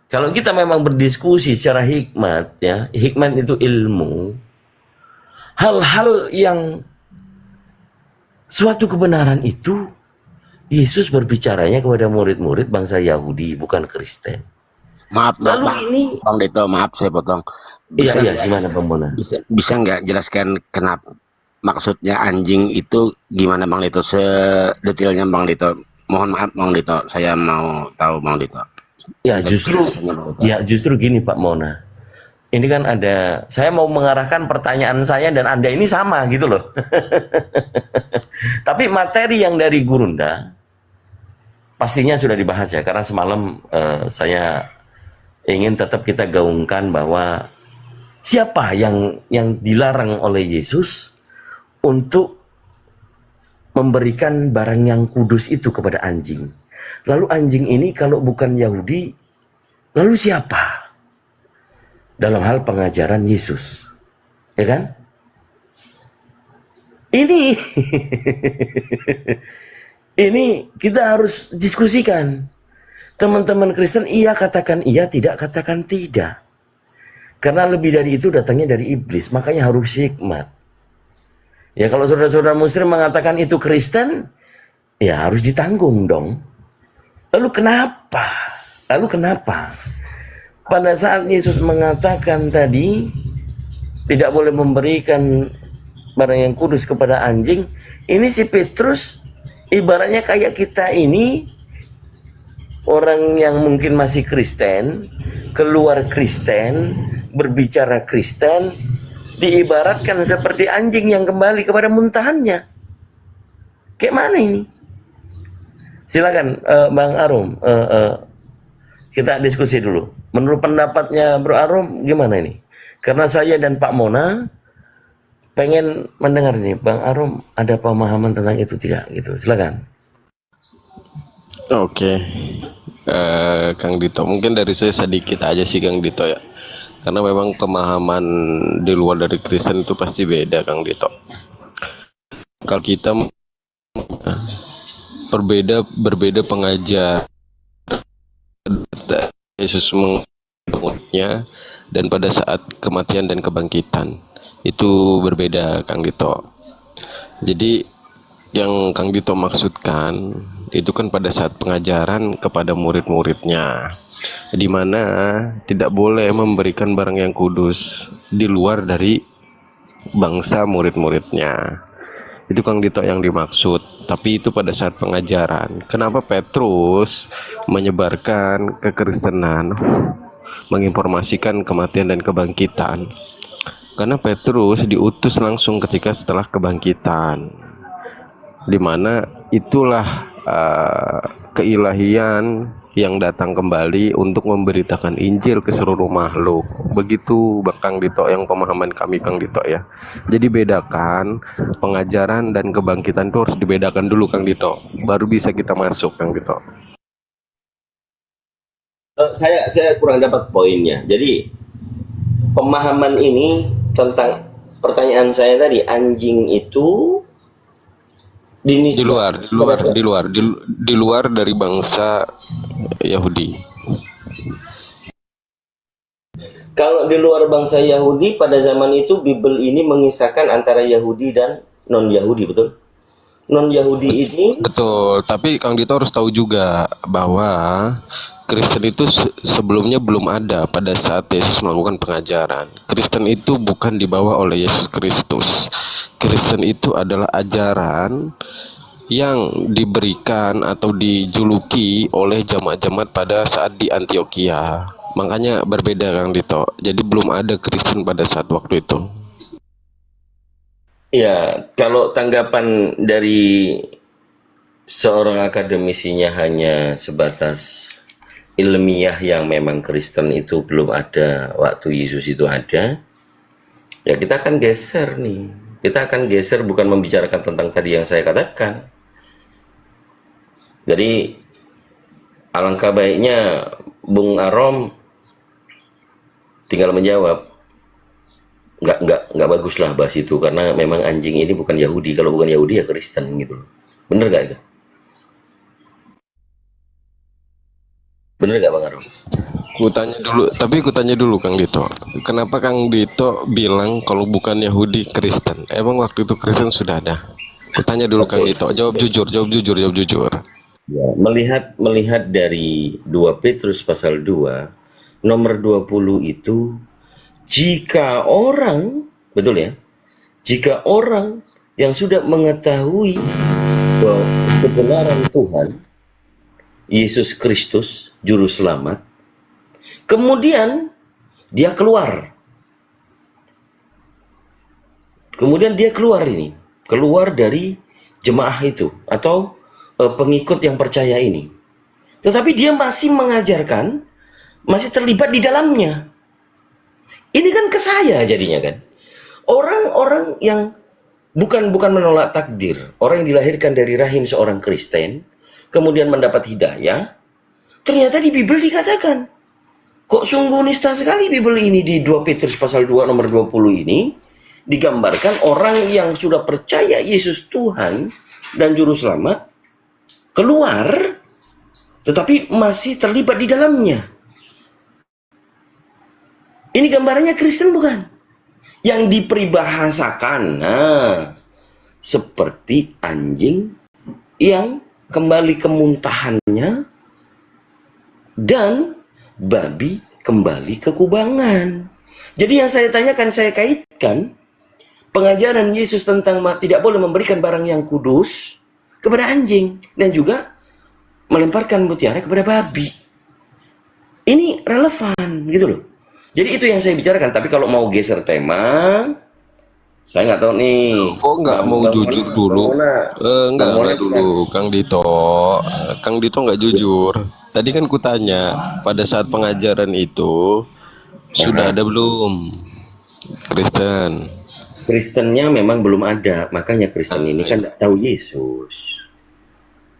kalau kita memang berdiskusi secara hikmat ya, hikmat itu ilmu, hal-hal yang suatu kebenaran itu Yesus berbicaranya kepada murid-murid bangsa Yahudi, bukan Kristen. Maaf, Lalu Bang, ini, Bang Dito, maaf saya potong. iya, gimana Bang Mona? Bisa nggak jelaskan kenapa maksudnya anjing itu gimana Bang Dito, sedetailnya Bang Dito? Mohon maaf Bang Dito, saya mau tahu Bang Dito. Ya justru gini Pak Mona. Ini kan ada, saya mau mengarahkan pertanyaan saya dan Anda ini sama gitu loh. Tapi materi yang dari Gurunda pastinya sudah dibahas ya, karena semalam saya ingin tetap kita gaungkan bahwa siapa yang dilarang oleh Yesus untuk memberikan barang yang kudus itu kepada anjing. Lalu anjing ini kalau bukan Yahudi, lalu siapa? Dalam hal pengajaran Yesus, ya kan? Ini ini kita harus diskusikan. Teman-teman Kristen, iya katakan iya, tidak katakan tidak. Karena lebih dari itu datangnya dari iblis, makanya harus hikmat. Ya kalau saudara-saudara muslim mengatakan itu Kristen, ya harus ditanggung dong. Lalu kenapa? Lalu kenapa? Pada saat Yesus mengatakan tadi tidak boleh memberikan barang yang kudus kepada anjing, ini si Petrus ibaratnya kayak kita ini orang yang mungkin masih Kristen, keluar Kristen, berbicara Kristen, diibaratkan seperti anjing yang kembali kepada muntahannya. Kayak mana ini? Silakan Bang Arum, kita diskusi dulu. Menurut pendapatnya Bro Arum gimana ini? Karena saya dan Pak Mona pengen mendengar nih, Bang Arum ada pemahaman tentang itu tidak gitu. Silakan. Oke, Kang Dito, mungkin dari saya sedikit aja sih Kang Dito ya, karena memang pemahaman di luar dari Kristen itu pasti beda Kang Dito. Kalau kita berbeda pengajar Yesus mengurutnya dan pada saat kematian dan kebangkitan itu berbeda Kang Dito. Jadi yang Kang Dito maksudkan itu kan pada saat pengajaran kepada murid-muridnya, di mana tidak boleh memberikan barang yang kudus di luar dari bangsa murid-muridnya. Itu Kang Dito yang dimaksud. Tapi itu pada saat pengajaran. Kenapa Petrus menyebarkan kekristenan, menginformasikan kematian dan kebangkitan? Karena Petrus diutus langsung ketika setelah kebangkitan, di mana itulah keilahian yang datang kembali untuk memberitakan Injil ke seluruh makhluk. Begitu Kang Dito yang pemahaman kami Kang Dito ya. Jadi bedakan pengajaran dan kebangkitan itu harus dibedakan dulu Kang Dito, baru bisa kita masuk Kang Dito. Saya kurang dapat poinnya. Jadi pemahaman ini tentang pertanyaan saya tadi, anjing itu di luar dari bangsa Yahudi. Kalau di luar bangsa Yahudi pada zaman itu Bible ini mengisahkan antara Yahudi dan non-Yahudi, betul? Non-Yahudi ini Betul, tapi Kang Dito harus tahu juga bahwa Kristen itu sebelumnya belum ada pada saat Yesus melakukan pengajaran. Kristen itu bukan dibawa oleh Yesus Kristus. Kristen itu adalah ajaran yang diberikan atau dijuluki oleh jemaat-jemaat pada saat di Antioquia. Makanya berbeda Kang Dito. Jadi belum ada Kristen pada saat waktu itu. ya, kalau tanggapan dari seorang akademisinya hanya sebatas ilmiah yang memang Kristen itu belum ada waktu Yesus itu ada, ya kita akan geser nih. Kita akan geser bukan membicarakan tentang tadi yang saya katakan. Jadi alangkah baiknya Bung Arom tinggal menjawab. Nggak bagus lah bahas itu, karena memang anjing ini bukan Yahudi. Kalau bukan Yahudi ya Kristen gitu loh. Bener nggak itu? Bener nggak Bang Arom? Kutanya dulu Kang Dito. Kenapa Kang Dito bilang kalau bukan Yahudi Kristen? Emang waktu itu Kristen sudah ada? Kutanya dulu Kang Dito. Jawab jujur. Ya, melihat dari 2 Petrus pasal 2 nomor 20 itu, jika orang, betul ya, jika orang yang sudah mengetahui bahwa kebenaran Tuhan Yesus Kristus juru selamat, kemudian dia keluar keluar dari jemaah itu atau pengikut yang percaya ini, tetapi dia masih mengajarkan, masih terlibat di dalamnya. Ini kan kesaya jadinya kan. Orang-orang yang bukan menolak takdir, orang yang dilahirkan dari rahim seorang Kristen, kemudian mendapat hidayah, ternyata di Bible dikatakan, kok sungguh nista sekali Bible ini di 2 Petrus pasal 2 nomor 20 ini, digambarkan orang yang sudah percaya Yesus Tuhan dan Juru Selamat keluar, tetapi masih terlibat di dalamnya. Ini gambarannya Kristen bukan? Yang diperbahasakan, nah, seperti anjing yang kembali ke muntahannya dan babi kembali ke kubangan. Jadi yang saya tanyakan, saya kaitkan pengajaran Yesus tentang tidak boleh memberikan barang yang kudus kepada anjing dan juga melemparkan mutiara kepada babi. Ini relevan gitu loh. Jadi itu yang saya bicarakan. Tapi kalau mau geser tema, saya nggak tahu nih. Kok nggak mau jujur dulu? Nggak dulu, Kang Dito. Kang Dito nggak jujur. Tadi kan kutanya, pada saat pengajaran itu sudah ada belum Kristen? Kristennya memang belum ada, makanya Kristen ini kan nggak tahu Yesus.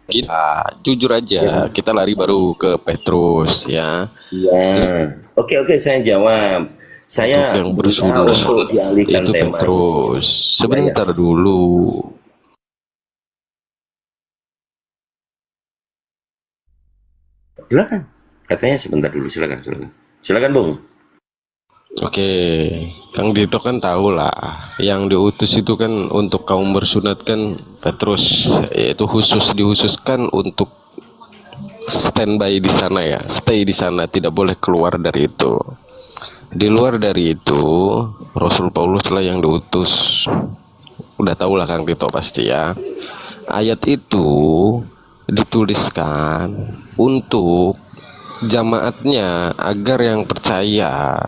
Kita jujur aja, kita lari baru ke Petrus ya. Iya. Oke, saya jawab. Saya Untuk yang bersudah untuk dialihkan itu tema. Petrus. Sebentar dulu. Silakan. Katanya sebentar dulu, silakan. Silakan, Bung. Oke, Kang Dito kan tahu lah, yang diutus itu kan untuk kaum bersunat kan Petrus, yaitu dihususkan untuk standby di sana ya, stay di sana, tidak boleh keluar dari itu. Di luar dari itu, Rasul Paulus lah yang diutus. Udah tahu lah Kang Dito pasti ya. Ayat itu dituliskan untuk jamaatnya agar yang percaya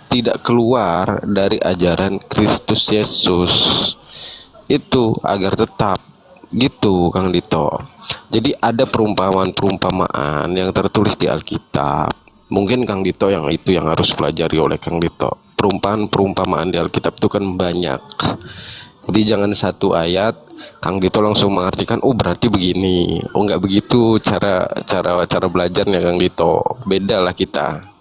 tidak keluar dari ajaran Kristus Yesus, itu agar tetap gitu Kang Dito. Jadi ada perumpamaan yang tertulis di Alkitab. Mungkin Kang Dito yang itu yang harus pelajari oleh Kang Dito. Perumpamaan di Alkitab itu kan banyak. Jadi jangan satu ayat Kang Dito langsung mengartikan, oh berarti begini. Oh nggak begitu cara belajarnya Kang Dito. Beda lah kita.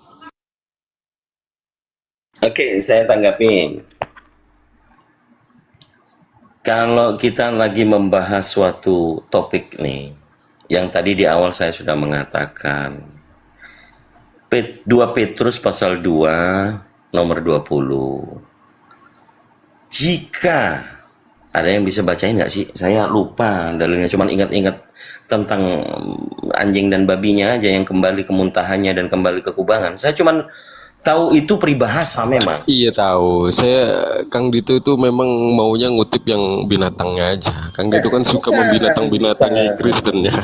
Oke, saya tanggapin. Kalau kita lagi membahas suatu topik nih, yang tadi di awal saya sudah mengatakan, 2 Petrus pasal 2 nomor 20. Jika ada yang bisa bacain nggak sih? Saya lupa dalilnya, cuman ingat-ingat tentang anjing dan babinya aja yang kembali ke muntahannya dan kembali ke kubangan. Saya cuman tahu itu peribahasa memang. Iya tahu. Kang Dito itu memang maunya ngutip yang binatangnya aja. Kang Dito kan suka membinatang-binatangi Kristen ya.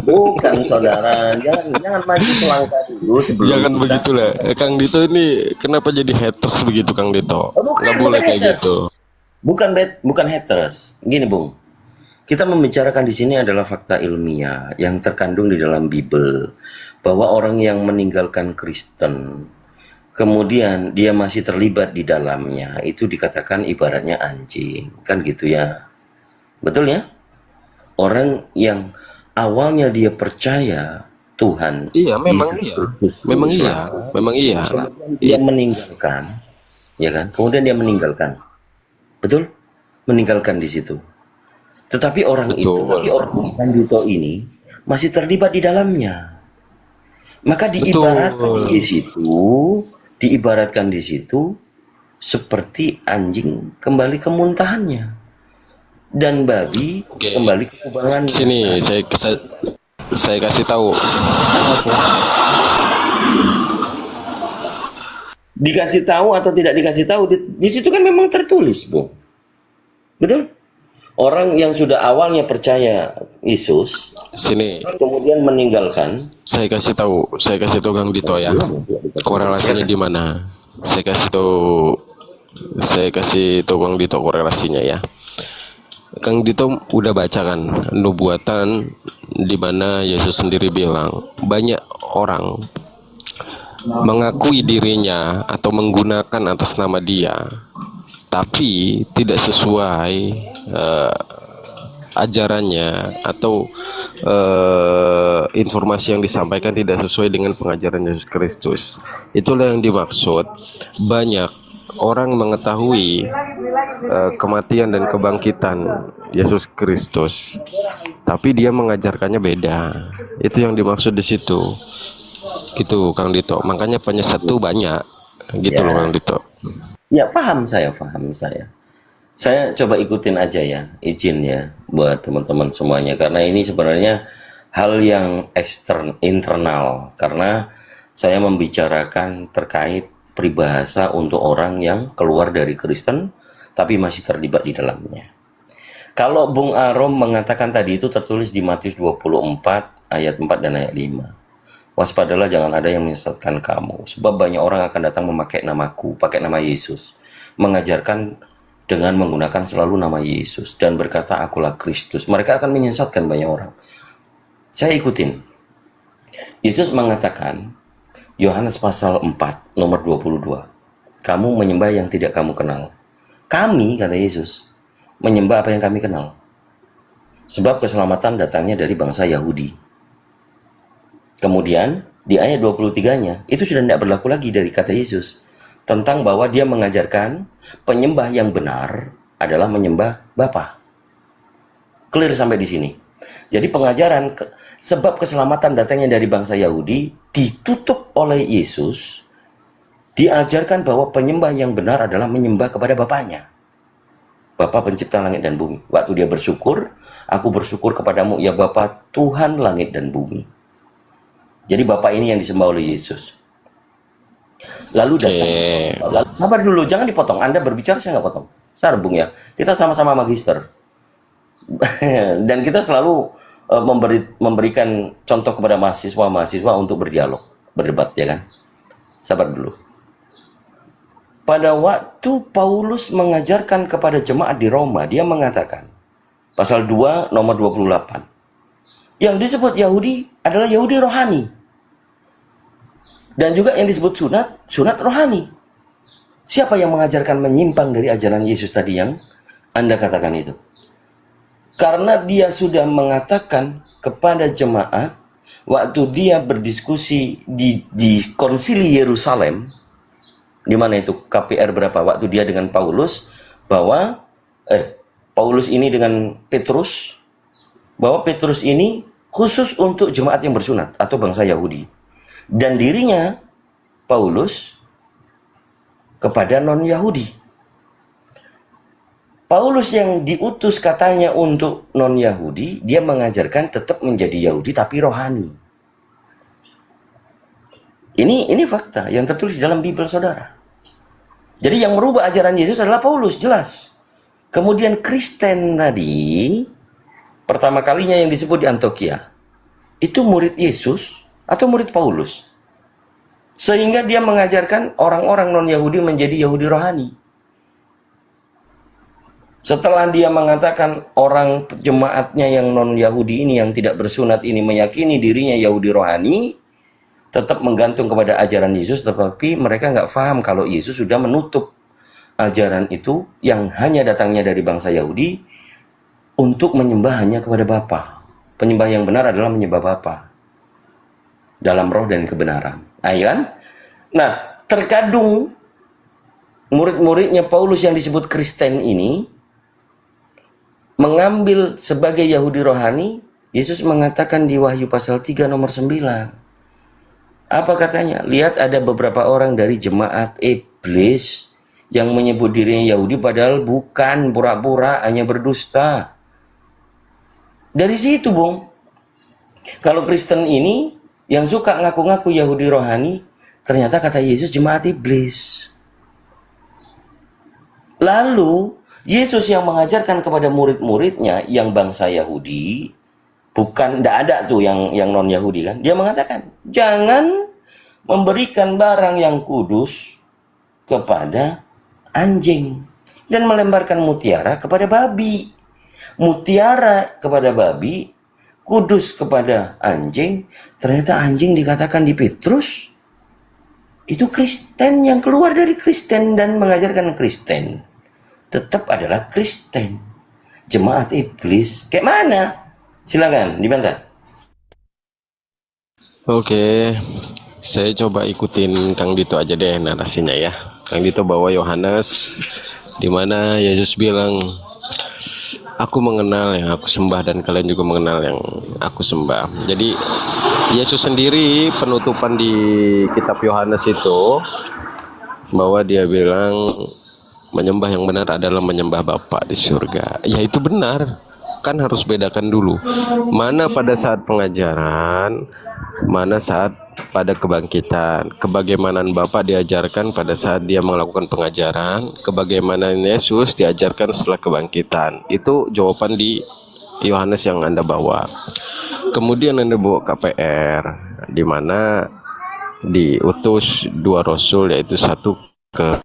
Bukan saudara, jangan maju selangkah dulu sebelum Jangan kita. begitulah. Kang Dito ini kenapa jadi haters begitu Kang Dito? Nggak boleh kayak haters. gitu. Bukan haters. Gini, Bung. Kita membicarakan di sini adalah fakta ilmiah yang terkandung di dalam Bible, bahwa orang yang meninggalkan Kristen kemudian dia masih terlibat di dalamnya, itu dikatakan ibaratnya anjing, kan gitu ya. Betul ya? Orang yang awalnya dia percaya Tuhan, Iya, memang Yesus iya. Kristus, Memang Juru iya. Selamat, Memang iya. kemudian dia meninggalkan, ya kan? Kemudian dia meninggalkan, betul? Meninggalkan di situ. Tetapi orang Dito ini masih terlibat di dalamnya. Maka diibaratkan di situ seperti anjing kembali ke muntahannya dan babi kembali ke kubangannya. Sini saya kasih tahu. Dikasih tahu atau tidak dikasih tahu, di situ kan memang tertulis, Bu. Betul? Orang yang sudah awalnya percaya Yesus, Sini kemudian meninggalkan. saya kasih tahu Kang Dito ya. Korelasinya di mana? Saya kasih tahu Kang Dito korelasinya ya. Kang Dito udah baca kan nubuatan di mana Yesus sendiri bilang banyak orang mengakui dirinya atau menggunakan atas nama dia, tapi tidak sesuai ajarannya atau informasi yang disampaikan tidak sesuai dengan pengajaran Yesus Kristus. Itulah yang dimaksud banyak orang mengetahui kematian dan kebangkitan Yesus Kristus, tapi dia mengajarkannya beda. Itu yang dimaksud di situ. Gitu Kang Dito. Makanya penyesat tuh banyak. Gitu Ya. loh Kang Dito. Ya, paham saya, paham saya. Saya coba ikutin aja ya, izin ya buat teman-teman semuanya, karena ini sebenarnya hal yang internal, karena saya membicarakan terkait peribahasa untuk orang yang keluar dari Kristen tapi masih terlibat di dalamnya. Kalau Bung Arom mengatakan tadi itu tertulis di Matius 24 ayat 4 dan ayat 5. Waspadalah, jangan ada yang menyesatkan kamu, sebab banyak orang akan datang memakai namaku, pakai nama Yesus, mengajarkan dengan menggunakan selalu nama Yesus dan berkata akulah Kristus. Mereka akan menyesatkan banyak orang. Saya ikutin. Yesus mengatakan, Yohanes pasal 4 nomor 22, kamu menyembah yang tidak kamu kenal. Kami, kata Yesus, menyembah apa yang kami kenal, sebab keselamatan datangnya dari bangsa Yahudi. Kemudian di ayat 23-nya itu sudah tidak berlaku lagi dari kata Yesus tentang bahwa dia mengajarkan penyembah yang benar adalah menyembah Bapa. Clear sampai di sini. Jadi pengajaran sebab keselamatan datangnya dari bangsa Yahudi ditutup oleh Yesus, diajarkan bahwa penyembah yang benar adalah menyembah kepada Bapaknya, Bapa pencipta langit dan bumi. Waktu dia bersyukur, aku bersyukur kepadamu ya Bapa Tuhan langit dan bumi. Jadi Bapak ini yang disembah oleh Yesus. Lalu datang. Sabar dulu, jangan dipotong. Anda berbicara, saya nggak potong. Sabar Bung ya. Kita sama-sama magister. Dan kita selalu memberikan contoh kepada mahasiswa-mahasiswa untuk berdialog, berdebat, ya kan? Sabar dulu. Pada waktu Paulus mengajarkan kepada jemaat di Roma, dia mengatakan, pasal 2 nomor 28, yang disebut Yahudi adalah Yahudi rohani. Dan juga yang disebut sunat rohani. Siapa yang mengajarkan menyimpang dari ajaran Yesus tadi yang Anda katakan itu? Karena dia sudah mengatakan kepada jemaat, waktu dia berdiskusi di konsili Yerusalem, di mana itu KPR berapa? Waktu dia dengan Paulus, bahwa Paulus ini dengan Petrus, bahwa Petrus ini khusus untuk jemaat yang bersunat atau bangsa Yahudi, dan dirinya Paulus kepada non-Yahudi. Paulus yang diutus katanya untuk non-Yahudi, dia mengajarkan tetap menjadi Yahudi tapi rohani. Ini fakta yang tertulis dalam Bible saudara. Jadi yang merubah ajaran Yesus adalah Paulus, jelas. Kemudian Kristen tadi, pertama kalinya yang disebut di Antioquia, itu murid Yesus atau murid Paulus? Sehingga dia mengajarkan orang-orang non-Yahudi menjadi Yahudi rohani. Setelah dia mengatakan orang jemaatnya yang non-Yahudi ini, yang tidak bersunat ini, meyakini dirinya Yahudi rohani, tetap menggantung kepada ajaran Yesus, tetapi mereka nggak paham kalau Yesus sudah menutup ajaran itu yang hanya datangnya dari bangsa Yahudi untuk menyembah hanya kepada Bapa. Penyembah yang benar adalah menyembah Bapa dalam roh dan kebenaran. Nah, terkadung murid-muridnya Paulus yang disebut Kristen ini mengambil sebagai Yahudi rohani. Yesus mengatakan di Wahyu pasal 3 nomor 9. Apa katanya? Lihat, ada beberapa orang dari jemaat iblis yang menyebut dirinya Yahudi padahal bukan, pura-pura hanya berdusta. Dari situ, Bung. Kalau Kristen ini yang suka ngaku-ngaku Yahudi rohani, ternyata kata Yesus jemaat iblis. Lalu Yesus yang mengajarkan kepada murid-muridnya yang bangsa Yahudi, bukan, tidak ada tuh yang non-Yahudi kan, dia mengatakan jangan memberikan barang yang kudus kepada anjing dan melemparkan mutiara kepada babi. Mutiara kepada babi, kudus kepada anjing. Ternyata anjing dikatakan di Petrus itu Kristen yang keluar dari Kristen dan mengajarkan Kristen, tetap adalah Kristen. Jemaat iblis kayak mana? Silakan dibantah. Oke, saya coba ikutin Kang Dito aja deh narasinya ya. Kang Dito bawa Yohanes, di mana Yesus bilang, aku mengenal yang aku sembah dan kalian juga mengenal yang aku sembah. Jadi Yesus sendiri penutupan di kitab Yohanes itu bahwa dia bilang menyembah yang benar adalah menyembah Bapa di surga. Ya itu benar. Kan harus bedakan dulu. Mana pada saat pengajaran, mana saat pada kebangkitan. Kebagaimanan Bapa diajarkan pada saat dia melakukan pengajaran, kebagaimanan Yesus diajarkan setelah kebangkitan. Itu jawaban di Yohanes yang Anda bawa. Kemudian Anda bawa KPR, di mana diutus 2 rasul, yaitu satu ke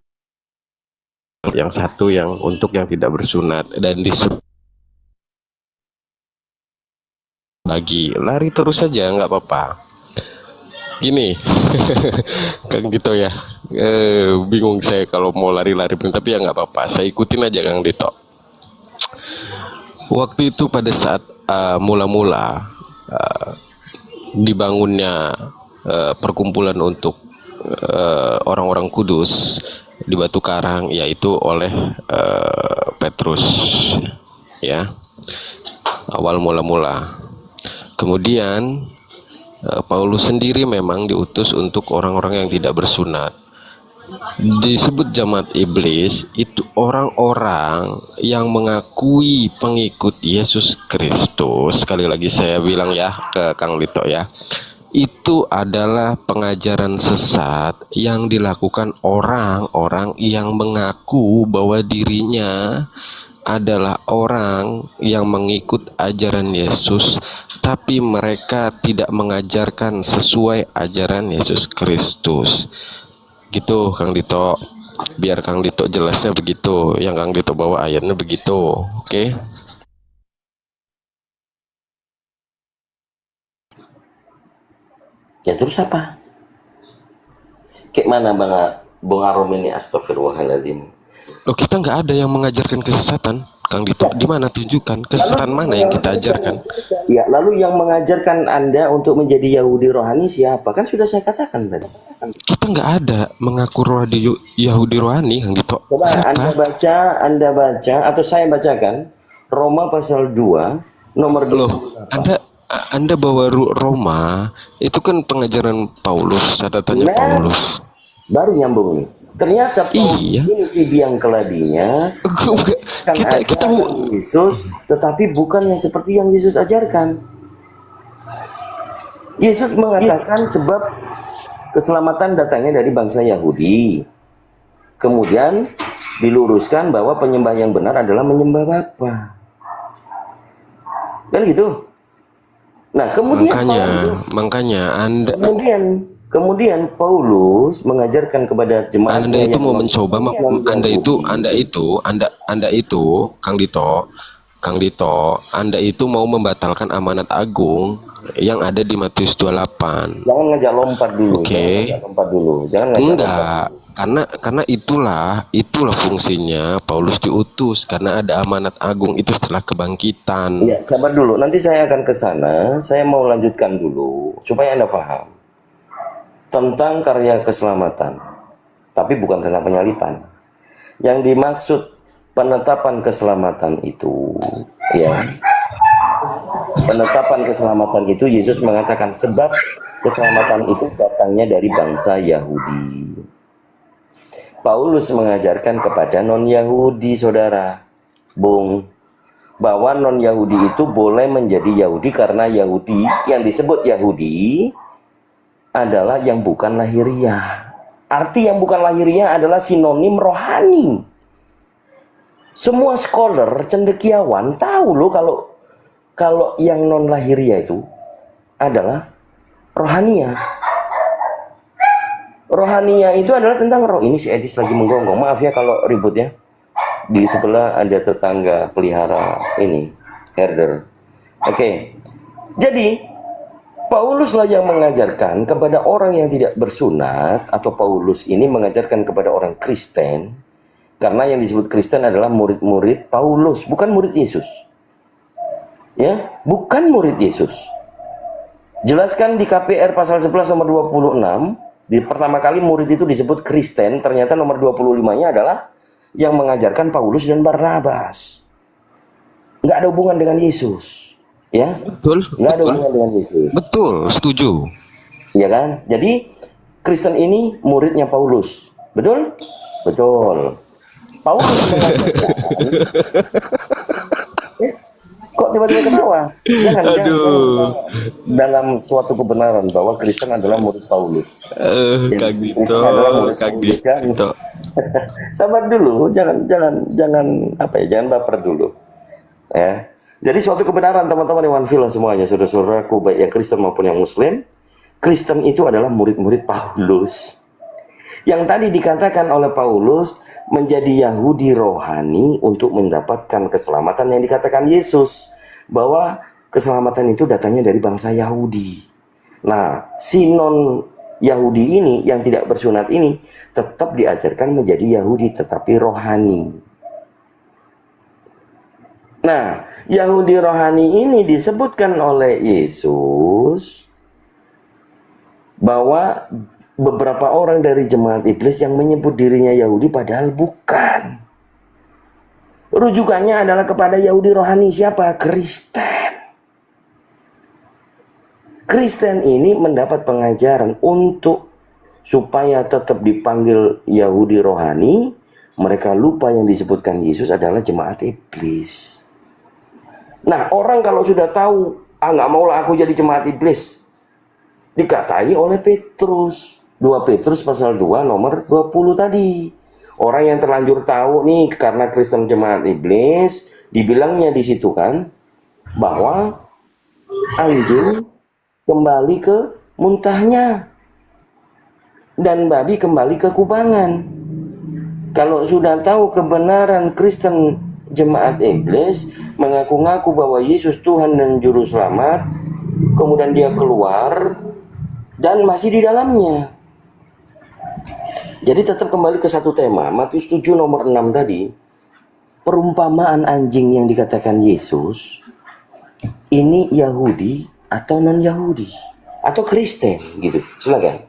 yang satu yang untuk yang tidak bersunat, dan disebut lagi lari terus saja nggak apa-apa. Gini Kang Dito ya, bingung saya kalau mau lari-lari, tapi ya nggak apa-apa, saya ikutin aja Kang Dito. Waktu itu pada saat mula-mula dibangunnya perkumpulan untuk orang-orang kudus di Batu Karang, yaitu oleh Petrus, ya, awal mula-mula. Kemudian Paulus sendiri memang diutus untuk orang-orang yang tidak bersunat. Disebut jemaat iblis itu orang-orang yang mengakui pengikut Yesus Kristus. Sekali lagi saya bilang ya ke Kang Dito ya, itu adalah pengajaran sesat yang dilakukan orang-orang yang mengaku bahwa dirinya adalah orang yang mengikut ajaran Yesus, tapi mereka tidak mengajarkan sesuai ajaran Yesus Kristus. Gitu Kang Dito, biar Kang Dito jelasnya begitu, yang Kang Dito bawa ayatnya begitu, oke? Ya terus apa? Kayak mana Bang Arom ini, astagfirullahaladzim. Loh, kita nggak ada yang mengajarkan kesesatan, Kang Dito. Di mana tunjukkan kesesatan mana yang kita ajarkan? Ya, lalu yang mengajarkan Anda untuk menjadi Yahudi rohani siapa? Kan sudah saya katakan tadi. Kita nggak ada mengaku Yahudi rohani, Kang Dito. Coba Siapa? Anda baca atau saya bacakan Roma pasal 2 nomor 2. Loh, Anda bawa Roma, itu kan pengajaran Paulus, catatannya Paulus. Baru nyambung nih. Ternyata Paulus ini si biang keladinya kita Yesus, tetapi bukan yang seperti yang Yesus ajarkan. Yesus mengatakan sebab keselamatan datangnya dari bangsa Yahudi. Kemudian diluruskan bahwa penyembah yang benar adalah menyembah Bapa. Kan gitu. Nah, kemudian makanya Anda Kemudian Paulus mengajarkan kepada jemaat. Anda itu mau mencoba, Anda itu Kang Dito, Anda itu mau membatalkan amanat agung yang ada di Matius 28. Jangan ngajak lompat dulu. Oke. Enggak, karena itulah fungsinya Paulus diutus, karena ada amanat agung itu setelah kebangkitan. Ya, sabar dulu. Nanti saya akan ke sana. Saya mau lanjutkan dulu supaya Anda paham tentang karya keselamatan, tapi bukan tentang penyalipan. Yang dimaksud penetapan keselamatan itu, ya, penetapan keselamatan itu Yesus mengatakan sebab keselamatan itu datangnya dari bangsa Yahudi. Paulus mengajarkan kepada non-Yahudi, saudara, bahwa non-Yahudi itu boleh menjadi Yahudi karena Yahudi yang disebut Yahudi adalah yang bukan lahiriah. Arti yang bukan lahiriah adalah sinonim rohani. Semua scholar, cendekiawan tahu loh kalau yang non lahiriah itu adalah rohania. Rohania itu adalah tentang roh. Ini si Edis lagi menggonggong. Maaf ya kalau ribut ya. Di sebelah ada tetangga pelihara ini, herder. Oke. Jadi Pauluslah yang mengajarkan kepada orang yang tidak bersunat, atau Paulus ini mengajarkan kepada orang Kristen, karena yang disebut Kristen adalah murid-murid Paulus, bukan murid Yesus. Ya, bukan murid Yesus. Jelaskan di KPR pasal 11 nomor 26, Di pertama kali murid itu disebut Kristen, ternyata nomor 25-nya adalah yang mengajarkan Paulus dan Barnabas. Nggak ada hubungan dengan Yesus. Ya, Betul, nggak ada betul. hubungan dengan Yesus. Betul, setuju. Ya kan? Jadi Kristen ini muridnya Paulus. Betul? Betul. Paulus mengajarkan. Kok tiba-tiba ketawa? Jangan, Aduh. dalam suatu kebenaran bahwa Kristen adalah murid Paulus. Jadi, Kang Dito, Kristen adalah murid Kang Paulus kan? Dito. Sabar dulu, jangan jangan baper dulu. Ya. Jadi suatu kebenaran teman-teman Iwan Film semuanya, saudara-saudaraku baik yang Kristen maupun yang Muslim, Kristen itu adalah murid-murid Paulus. Yang tadi dikatakan oleh Paulus menjadi Yahudi rohani untuk mendapatkan keselamatan yang dikatakan Yesus, bahwa keselamatan itu datangnya dari bangsa Yahudi. Nah, si non Yahudi ini yang tidak bersunat ini tetap diajarkan menjadi Yahudi tetapi rohani. Nah, Yahudi rohani ini disebutkan oleh Yesus bahwa beberapa orang dari jemaat iblis yang menyebut dirinya Yahudi padahal bukan. Rujukannya adalah kepada Yahudi rohani siapa? Kristen. Kristen ini mendapat pengajaran untuk supaya tetap dipanggil Yahudi rohani, mereka lupa yang disebutkan Yesus adalah jemaat iblis. Nah, orang kalau sudah tahu, nggak maulah aku jadi jemaat iblis, dikatai oleh Petrus. 2 Petrus pasal 2 nomor 20 tadi. Orang yang terlanjur tahu nih karena Kristen jemaat iblis, dibilangnya di situ kan bahwa anjing kembali ke muntahnya dan babi kembali ke kubangan. Kalau sudah tahu kebenaran Kristen jemaat iblis mengaku-ngaku bahwa Yesus Tuhan dan Juru Selamat, kemudian dia keluar dan masih di dalamnya. Jadi tetap kembali ke satu tema, Matius 7 nomor 6 tadi, perumpamaan anjing yang dikatakan Yesus, ini Yahudi atau non-Yahudi, atau Kristen gitu, silakan.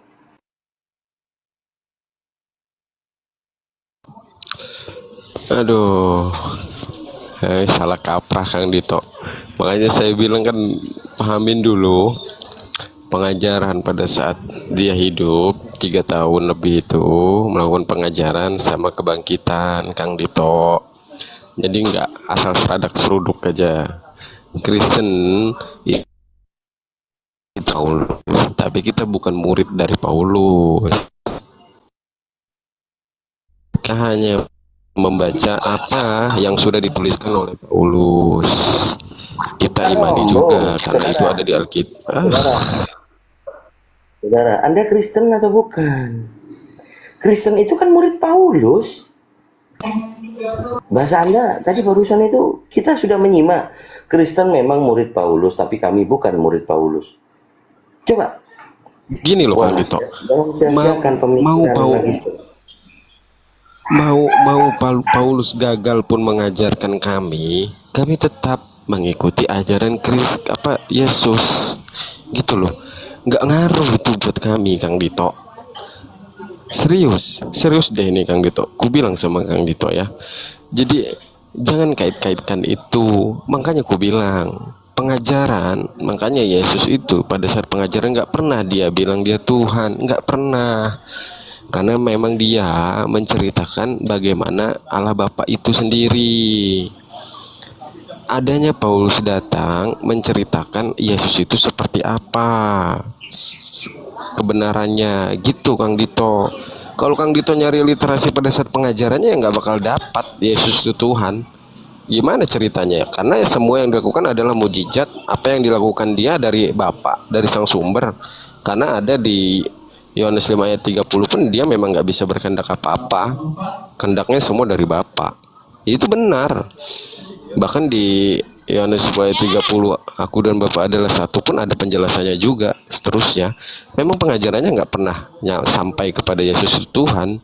Aduh, salah kaprah Kang Dito. Makanya saya bilang kan pahamin dulu pengajaran pada saat dia hidup 3 tahun lebih itu melakukan pengajaran sama kebangkitan Kang Dito. Jadi nggak asal seradak seruduk aja. Kristen itu Paulus, tapi kita bukan murid dari Paulus. Kita hanya membaca apa yang sudah dituliskan oleh Paulus. Kita imani juga karena itu ada di Alkitab. Saudara, Anda Kristen atau bukan? Kristen itu kan murid Paulus. Bahasa Anda tadi barusan itu kita sudah menyimak. Kristen memang murid Paulus, tapi kami bukan murid Paulus. Coba. Gini loh Kang Dito. Jangan sia-siakan pemikiran Kristen. Mau Paulus gagal pun mengajarkan kami tetap mengikuti ajaran Yesus gitu loh. Nggak ngaruh itu buat kami Kang Dito. Serius deh ini Kang Dito. Ku bilang sama Kang Dito ya. Jadi jangan kait-kaitkan itu. Makanya ku bilang pengajaran, makanya Yesus itu pada saat pengajaran nggak pernah dia bilang dia Tuhan, nggak pernah. Karena memang dia menceritakan bagaimana Allah Bapa itu sendiri. Adanya Paulus datang menceritakan Yesus itu seperti apa kebenarannya gitu Kang Dito. Kalau Kang Dito nyari literasi pada saat pengajarannya ya nggak bakal dapat Yesus itu Tuhan. Gimana ceritanya? Karena semua yang dilakukan adalah mujizat. Apa yang dilakukan dia dari Bapa, dari Sang Sumber. Karena ada di Yohanes 5 ayat 30 pun dia memang nggak bisa berkehendak apa-apa. Kehendaknya semua dari Bapa. Itu benar. Bahkan di Yohanes 10 ayat 30, aku dan Bapa adalah satu pun ada penjelasannya juga. Seterusnya, memang pengajarannya nggak pernah sampai kepada Yesus Tuhan.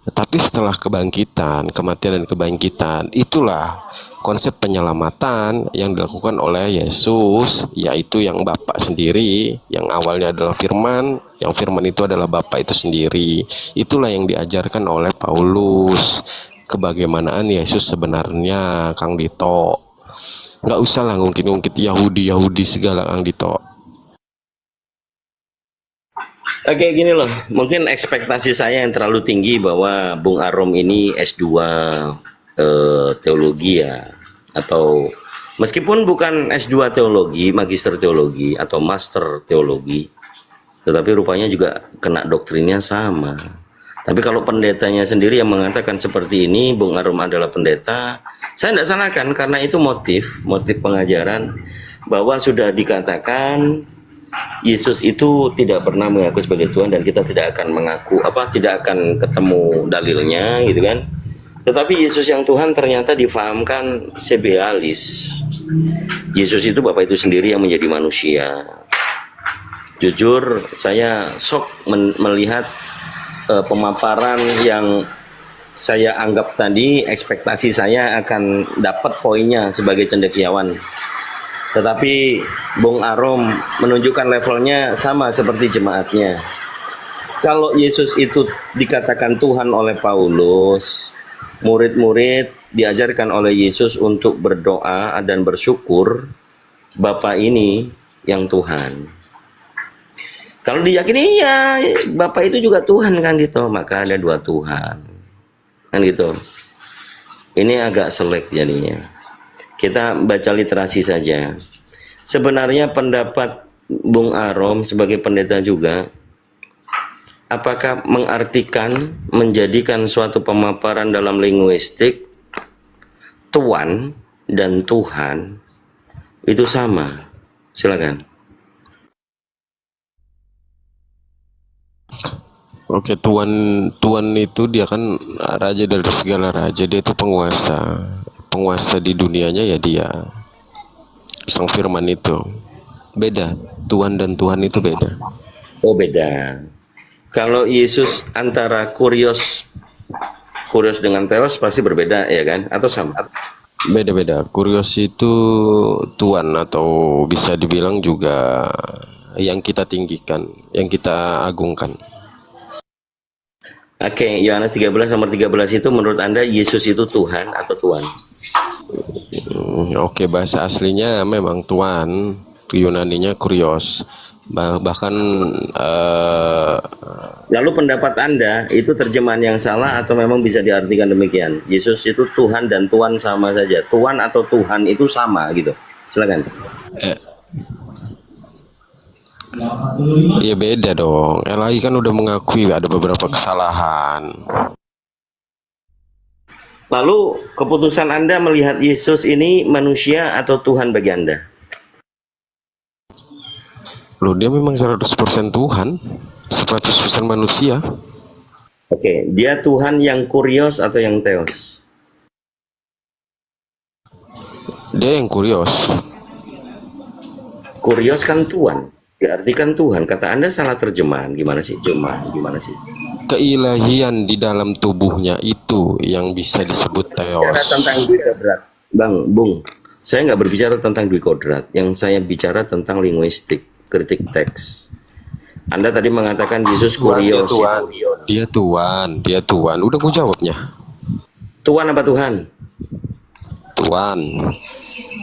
Tapi setelah kebangkitan, kematian dan kebangkitan, itulah konsep penyelamatan yang dilakukan oleh Yesus, yaitu yang Bapa sendiri, yang awalnya adalah Firman, yang Firman itu adalah Bapa itu sendiri. Itulah yang diajarkan oleh Paulus, kebagaimanaan Yesus sebenarnya, Kang Dito. Nggak usah lah ngungkit-ngungkit Yahudi segala, Kang Dito. Oke, gini loh, mungkin ekspektasi saya yang terlalu tinggi bahwa Bung Arom ini S2 teologi ya, atau meskipun bukan S2 teologi, magister teologi atau master teologi, tetapi rupanya juga kena doktrinnya sama. Tapi kalau pendetanya sendiri yang mengatakan seperti ini, Bung Arom adalah pendeta, saya tidak salahkan karena itu motif pengajaran bahwa sudah dikatakan Yesus itu tidak pernah mengaku sebagai Tuhan dan kita tidak akan mengaku tidak akan ketemu dalilnya gitu kan. Tetapi Yesus yang Tuhan ternyata difahamkan sebealis. Yesus itu Bapa itu sendiri yang menjadi manusia. Jujur saya shock melihat pemaparan yang saya anggap tadi, ekspektasi saya akan dapat poinnya sebagai cendekiawan. Tetapi Bung Arom menunjukkan levelnya sama seperti jemaatnya. Kalau Yesus itu dikatakan Tuhan oleh Paulus, murid-murid diajarkan oleh Yesus untuk berdoa dan bersyukur, Bapa ini yang Tuhan. Kalau diyakini ya Bapa itu juga Tuhan kan gitu, maka ada dua Tuhan. Kan gitu. Ini agak selek jadinya. Kita baca literasi saja. Sebenarnya pendapat Bung Arom sebagai pendeta juga, apakah mengartikan, menjadikan suatu pemaparan dalam linguistik Tuan dan Tuhan itu sama? Silakan. Oke, Tuhan itu dia kan raja dari segala raja, dia itu penguasa di dunianya ya dia. Sang Firman itu beda, Tuhan dan Tuhan itu beda. Oh beda. Kalau Yesus antara kurios dengan teos pasti berbeda ya kan? Atau sama? Beda-beda. Kurios itu Tuhan atau bisa dibilang juga yang kita tinggikan, yang kita agungkan. Oke, Yohanes 13 nomor 13 itu menurut Anda Yesus itu Tuhan atau Tuan? Oke, bahasa aslinya memang Tuan, Yunaninya kurios. Bahkan lalu pendapat Anda itu terjemahan yang salah atau memang bisa diartikan demikian? Yesus itu Tuhan dan Tuan sama saja. Tuan atau Tuhan itu sama gitu. Silakan. Iya beda dong. Elai kan udah mengakui ada beberapa kesalahan. Lalu keputusan Anda melihat Yesus ini manusia atau Tuhan bagi Anda? Loh, dia memang 100% Tuhan, 100% manusia. Oke, dia Tuhan yang kurios atau yang teos? Dia yang kurios. Kurios kan Tuhan, diartikan Tuhan. Kata Anda salah terjemahan. Gimana sih? Gimana sih? Keilahian di dalam tubuhnya itu yang bisa disebut teos. Tentang Dwi Kodrat. Bung, saya nggak berbicara tentang Dwi Kodrat. Yang saya bicara tentang linguistik, kritik teks. Anda tadi mengatakan Yesus kurios. Dia Tuhan. Udah gue jawabnya. Tuhan apa Tuhan? Tuhan.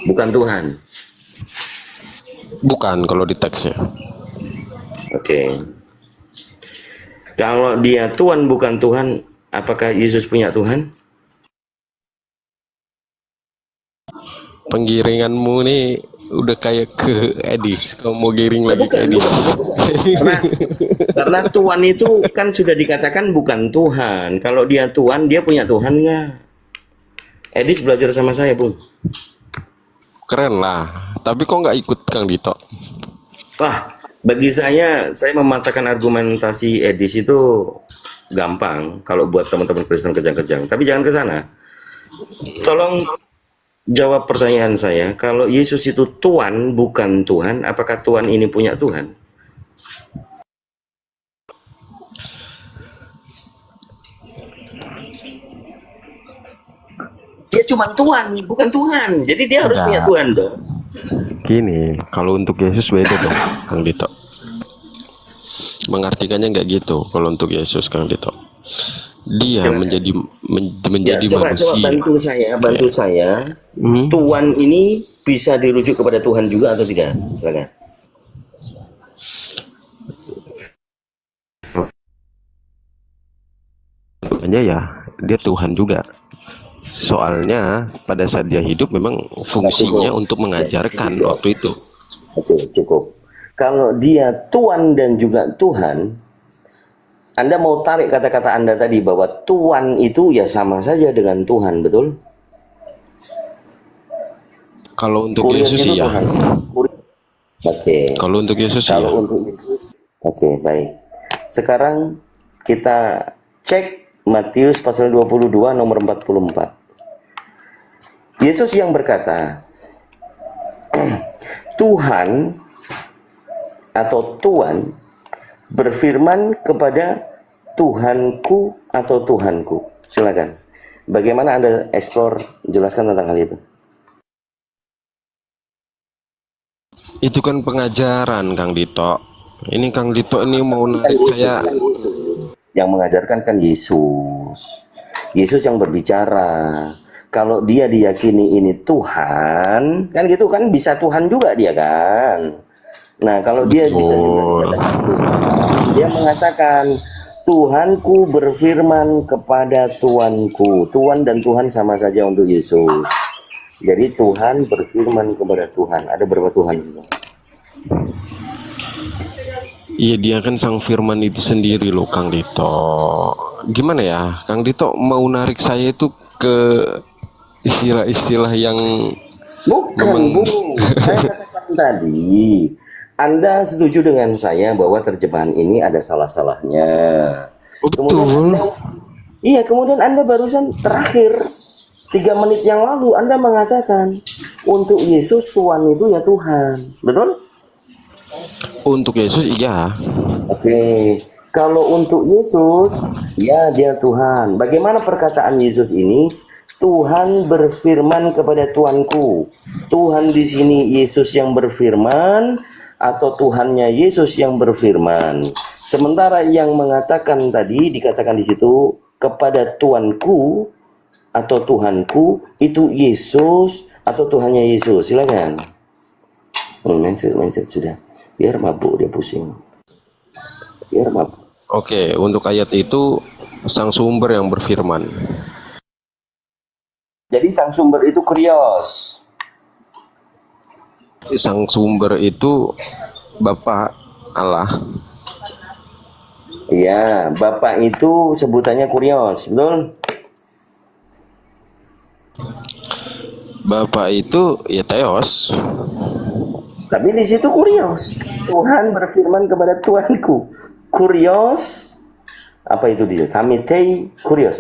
Bukan Tuhan. Bukan kalau di teksnya. Oke. Kalau dia Tuhan bukan Tuhan, apakah Yesus punya Tuhan? Penggiringanmu nih udah kayak ke Edis. Kamu mau giring lagi ke Edis. Karena Tuhan itu kan sudah dikatakan bukan Tuhan. Kalau dia Tuhan, dia punya Tuhan nggak? Edis belajar sama saya, Bung. Keren lah. Tapi kok nggak ikut Kang Dito? Wah, bagi saya mematahkan argumentasi Edis itu gampang kalau buat teman-teman Kristen kejang-kejang. Tapi jangan ke sana. Tolong jawab pertanyaan saya. Kalau Yesus itu Tuhan bukan Tuhan, apakah Tuhan ini punya Tuhan? Dia cuma Tuhan, bukan Tuhan. Jadi dia harus punya Tuhan dong. Gini, kalau untuk Yesus beda dong, Kang Dito. Mengartikannya nggak gitu. Kalau untuk Yesus, Kang Dito, dia Silakan. menjadi Coba manusia. bantu saya. Tuhan ini bisa dirujuk kepada Tuhan juga atau tidak? Silakan. Makanya ya, dia Tuhan juga. Soalnya pada saat dia hidup memang fungsinya untuk mengajarkan waktu itu. Oke, cukup. Kalau dia Tuhan dan juga Tuhan, Anda mau tarik kata-kata Anda tadi bahwa Tuhan itu ya sama saja dengan Tuhan, betul? Kalau untuk Kurios Yesus itu sih ya. Tuhan. Oke. Kalau untuk Yesus sih ya. Kalau untuk Yesus, oke, baik. Sekarang kita cek Matius pasal 22 nomor 44. Yesus yang berkata, Tuhan atau Tuhan berfirman kepada Tuhanku atau Tuhanku. Silakan. Bagaimana Anda explore, jelaskan tentang hal itu. Itu kan pengajaran, Kang Dito. Ini Kang Dito ini mau narik saya. Yang mengajarkan kan Yesus. Yesus yang berbicara. Kalau dia diyakini ini Tuhan, kan gitu kan, bisa Tuhan juga dia kan. Nah, kalau dia bisa juga dikatakan Tuhan, dia mengatakan Tuhanku berfirman kepada Tuanku. Tuhan dan Tuhan sama saja untuk Yesus. Jadi Tuhan berfirman kepada Tuhan. Ada berapa Tuhan sih? Iya, dia kan sang firman itu sendiri loh, Kang Dito. Gimana ya, Kang Dito mau narik saya itu ke istilah-istilah yang Bukan, Bu. Saya katakan tadi, Anda setuju dengan saya bahwa terjemahan ini ada salah-salahnya. betul. Kemudian Anda barusan terakhir 3 menit yang lalu Anda mengatakan untuk Yesus Tuhan itu ya Tuhan, betul? Untuk Yesus iya. Oke. Kalau untuk Yesus, ya dia Tuhan. Bagaimana perkataan Yesus ini? Tuhan berfirman kepada Tuanku. Tuhan di sini Yesus yang berfirman atau Tuhannya Yesus yang berfirman. Sementara yang mengatakan tadi dikatakan di situ kepada Tuanku atau Tuhanku itu Yesus atau Tuhannya Yesus. Silakan. Mindset sudah. Biar mabuk dia pusing. Biar mabuk. Oke, untuk ayat itu sang sumber yang berfirman. Jadi sang sumber itu Kurios. Sang sumber itu Bapa Allah. Iya, Bapak itu sebutannya Kurios, betul? Bapa itu ya Theos. Tapi di situ Kurios. Tuhan berfirman kepada Tuanku. Kurios, apa itu dia? Kamitei Kurios.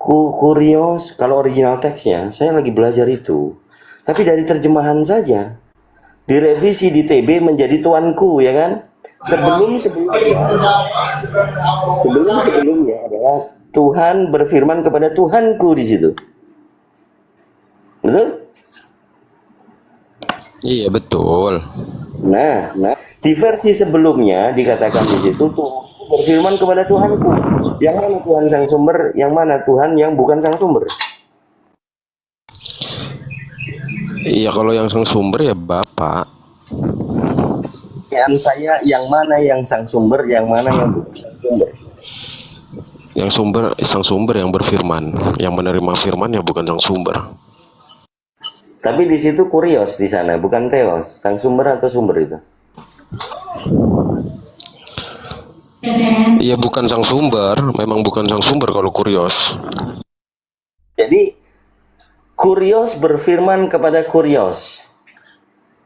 Kurios, kalau original teksnya, saya lagi belajar itu. Tapi dari terjemahan saja, direvisi di TB menjadi Tuanku, ya kan? Sebelumnya adalah Tuhan berfirman kepada Tuhanku di situ. Betul? Iya betul. Nah, di versi sebelumnya dikatakan di situ Tuhan berfirman kepada Tuhanku. Yang mana Tuhan sang sumber, yang mana Tuhan yang bukan sang sumber? Iya, kalau yang sang sumber ya Bapak. Yang saya, yang mana yang sang sumber, yang mana yang bukan sang sumber? Yang sang sumber yang berfirman, yang menerima firman ya bukan sang sumber. Tapi di situ Kurios di sana, bukan Theos. Sang sumber atau sumber itu? Iya, bukan sang sumber, memang bukan sang sumber kalau Kurios. Jadi Kurios berfirman kepada Kurios.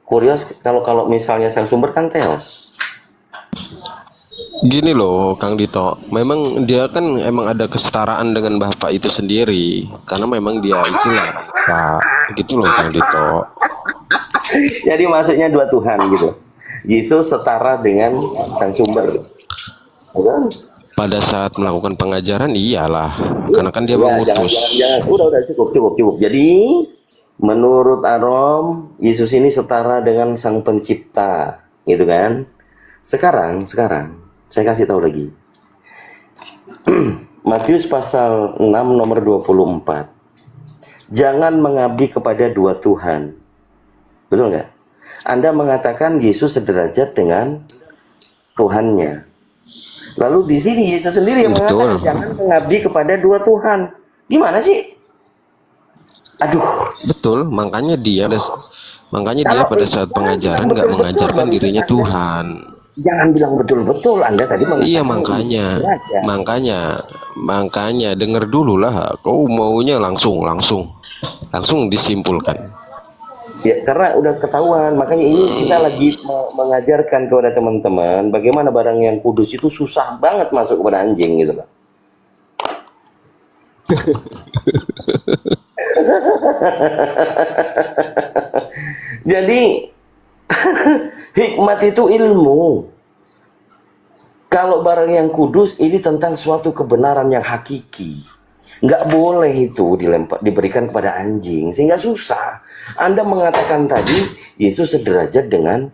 Kurios kalau misalnya sang sumber kan Theos. Gini loh Kang Dito, memang dia kan emang ada kesetaraan dengan Bapak itu sendiri, karena memang dia itulah Pak, gitu loh Kang Dito. Jadi maksudnya dua Tuhan gitu. Yesus setara dengan sang sumber. Bukan? pada saat melakukan pengajaran iyalah, karena kan dia mengutus. Jangan. Udah cukup. Jadi menurut Arom, Yesus ini setara dengan Sang Pencipta, gitu kan? Sekarang saya kasih tahu lagi. Matius pasal 6 nomor 24. Jangan mengabdi kepada dua Tuhan. Betul nggak? Anda mengatakan Yesus sederajat dengan Tuhannya. Lalu di sini Yesus sendiri yang mengatakan jangan mengabdi kepada dua Tuhan. Gimana sih? Aduh. Betul, makanya dia pada saat pengajaran nggak mengajarkan dirinya Tuhan. Jangan bilang betul-betul, Anda tadi mengatakan. Iya, makanya dengar dulu lah. Kau maunya langsung disimpulkan. Ya, karena udah ketahuan, makanya ini kita lagi mengajarkan kepada teman-teman bagaimana barang yang kudus itu susah banget masuk kepada anjing gitu, Pak. Jadi hikmat itu ilmu. Kalau barang yang kudus ini tentang suatu kebenaran yang hakiki. Nggak boleh itu diberikan kepada anjing, sehingga susah. Anda mengatakan tadi Yesus sederajat dengan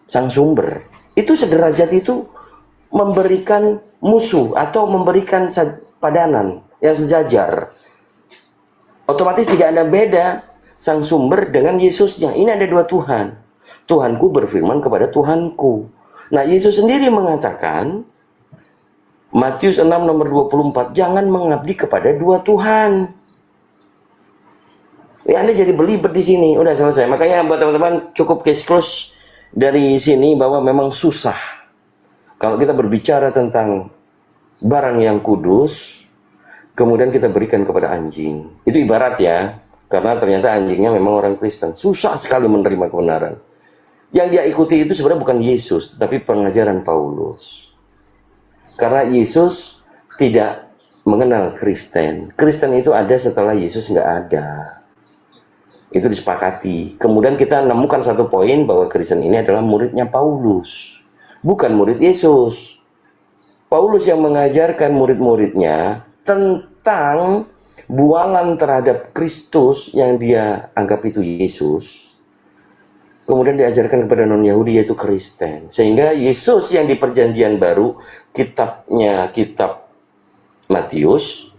Sang Sumber. Itu sederajat itu memberikan musuh atau memberikan padanan yang sejajar. Otomatis tidak ada beda Sang Sumber dengan Yesusnya. Ini ada dua Tuhan. Tuhanku berfirman kepada Tuhanku. Nah, Yesus sendiri mengatakan Matius 6 nomor 24, jangan mengabdi kepada dua Tuhan. Ya, Anda jadi belibet di sini. Udah selesai. Makanya buat teman-teman cukup case close dari sini bahwa memang susah. Kalau kita berbicara tentang barang yang kudus, kemudian kita berikan kepada anjing. Itu ibarat ya, karena ternyata anjingnya memang orang Kristen. Susah sekali menerima kebenaran. Yang dia ikuti itu sebenarnya bukan Yesus, tapi pengajaran Paulus. Karena Yesus tidak mengenal Kristen. Kristen itu ada setelah Yesus nggak ada. Itu disepakati. Kemudian kita menemukan satu poin bahwa Kristen ini adalah muridnya Paulus, bukan murid Yesus. Paulus yang mengajarkan murid-muridnya tentang bualan terhadap Kristus yang dia anggap itu Yesus. Kemudian diajarkan kepada non-Yahudi yaitu Kristen. Sehingga Yesus yang di perjanjian baru, kitab Matius,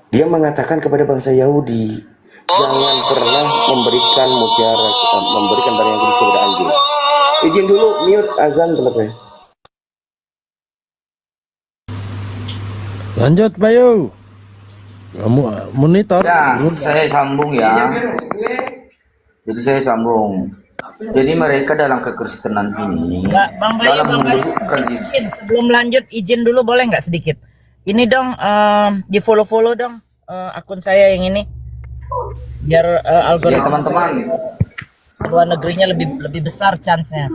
dia mengatakan kepada bangsa Yahudi, jangan pernah memberikan barang yang kudus kepada anjing. Izin dulu mute azan tempat saya. Lanjut Bayu. Kamu monitor. Ya, saya sambung ya. Jadi saya sambung. Jadi mereka dalam kekristenan ini Bang Bayu, dalam Bang Bayu, menunjukkan Yesus. sebelum lanjut izin dulu boleh nggak sedikit? Ini dong di follow dong akun saya yang ini biar Ya algoritma teman-teman. luar negerinya lebih besar chance-nya.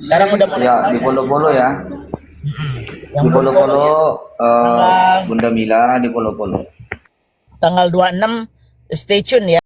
Sekarang udah mulai Ya di follow ya. yang Di follow Tanggal- Bunda Mila di follow. tanggal 26 stay tune ya.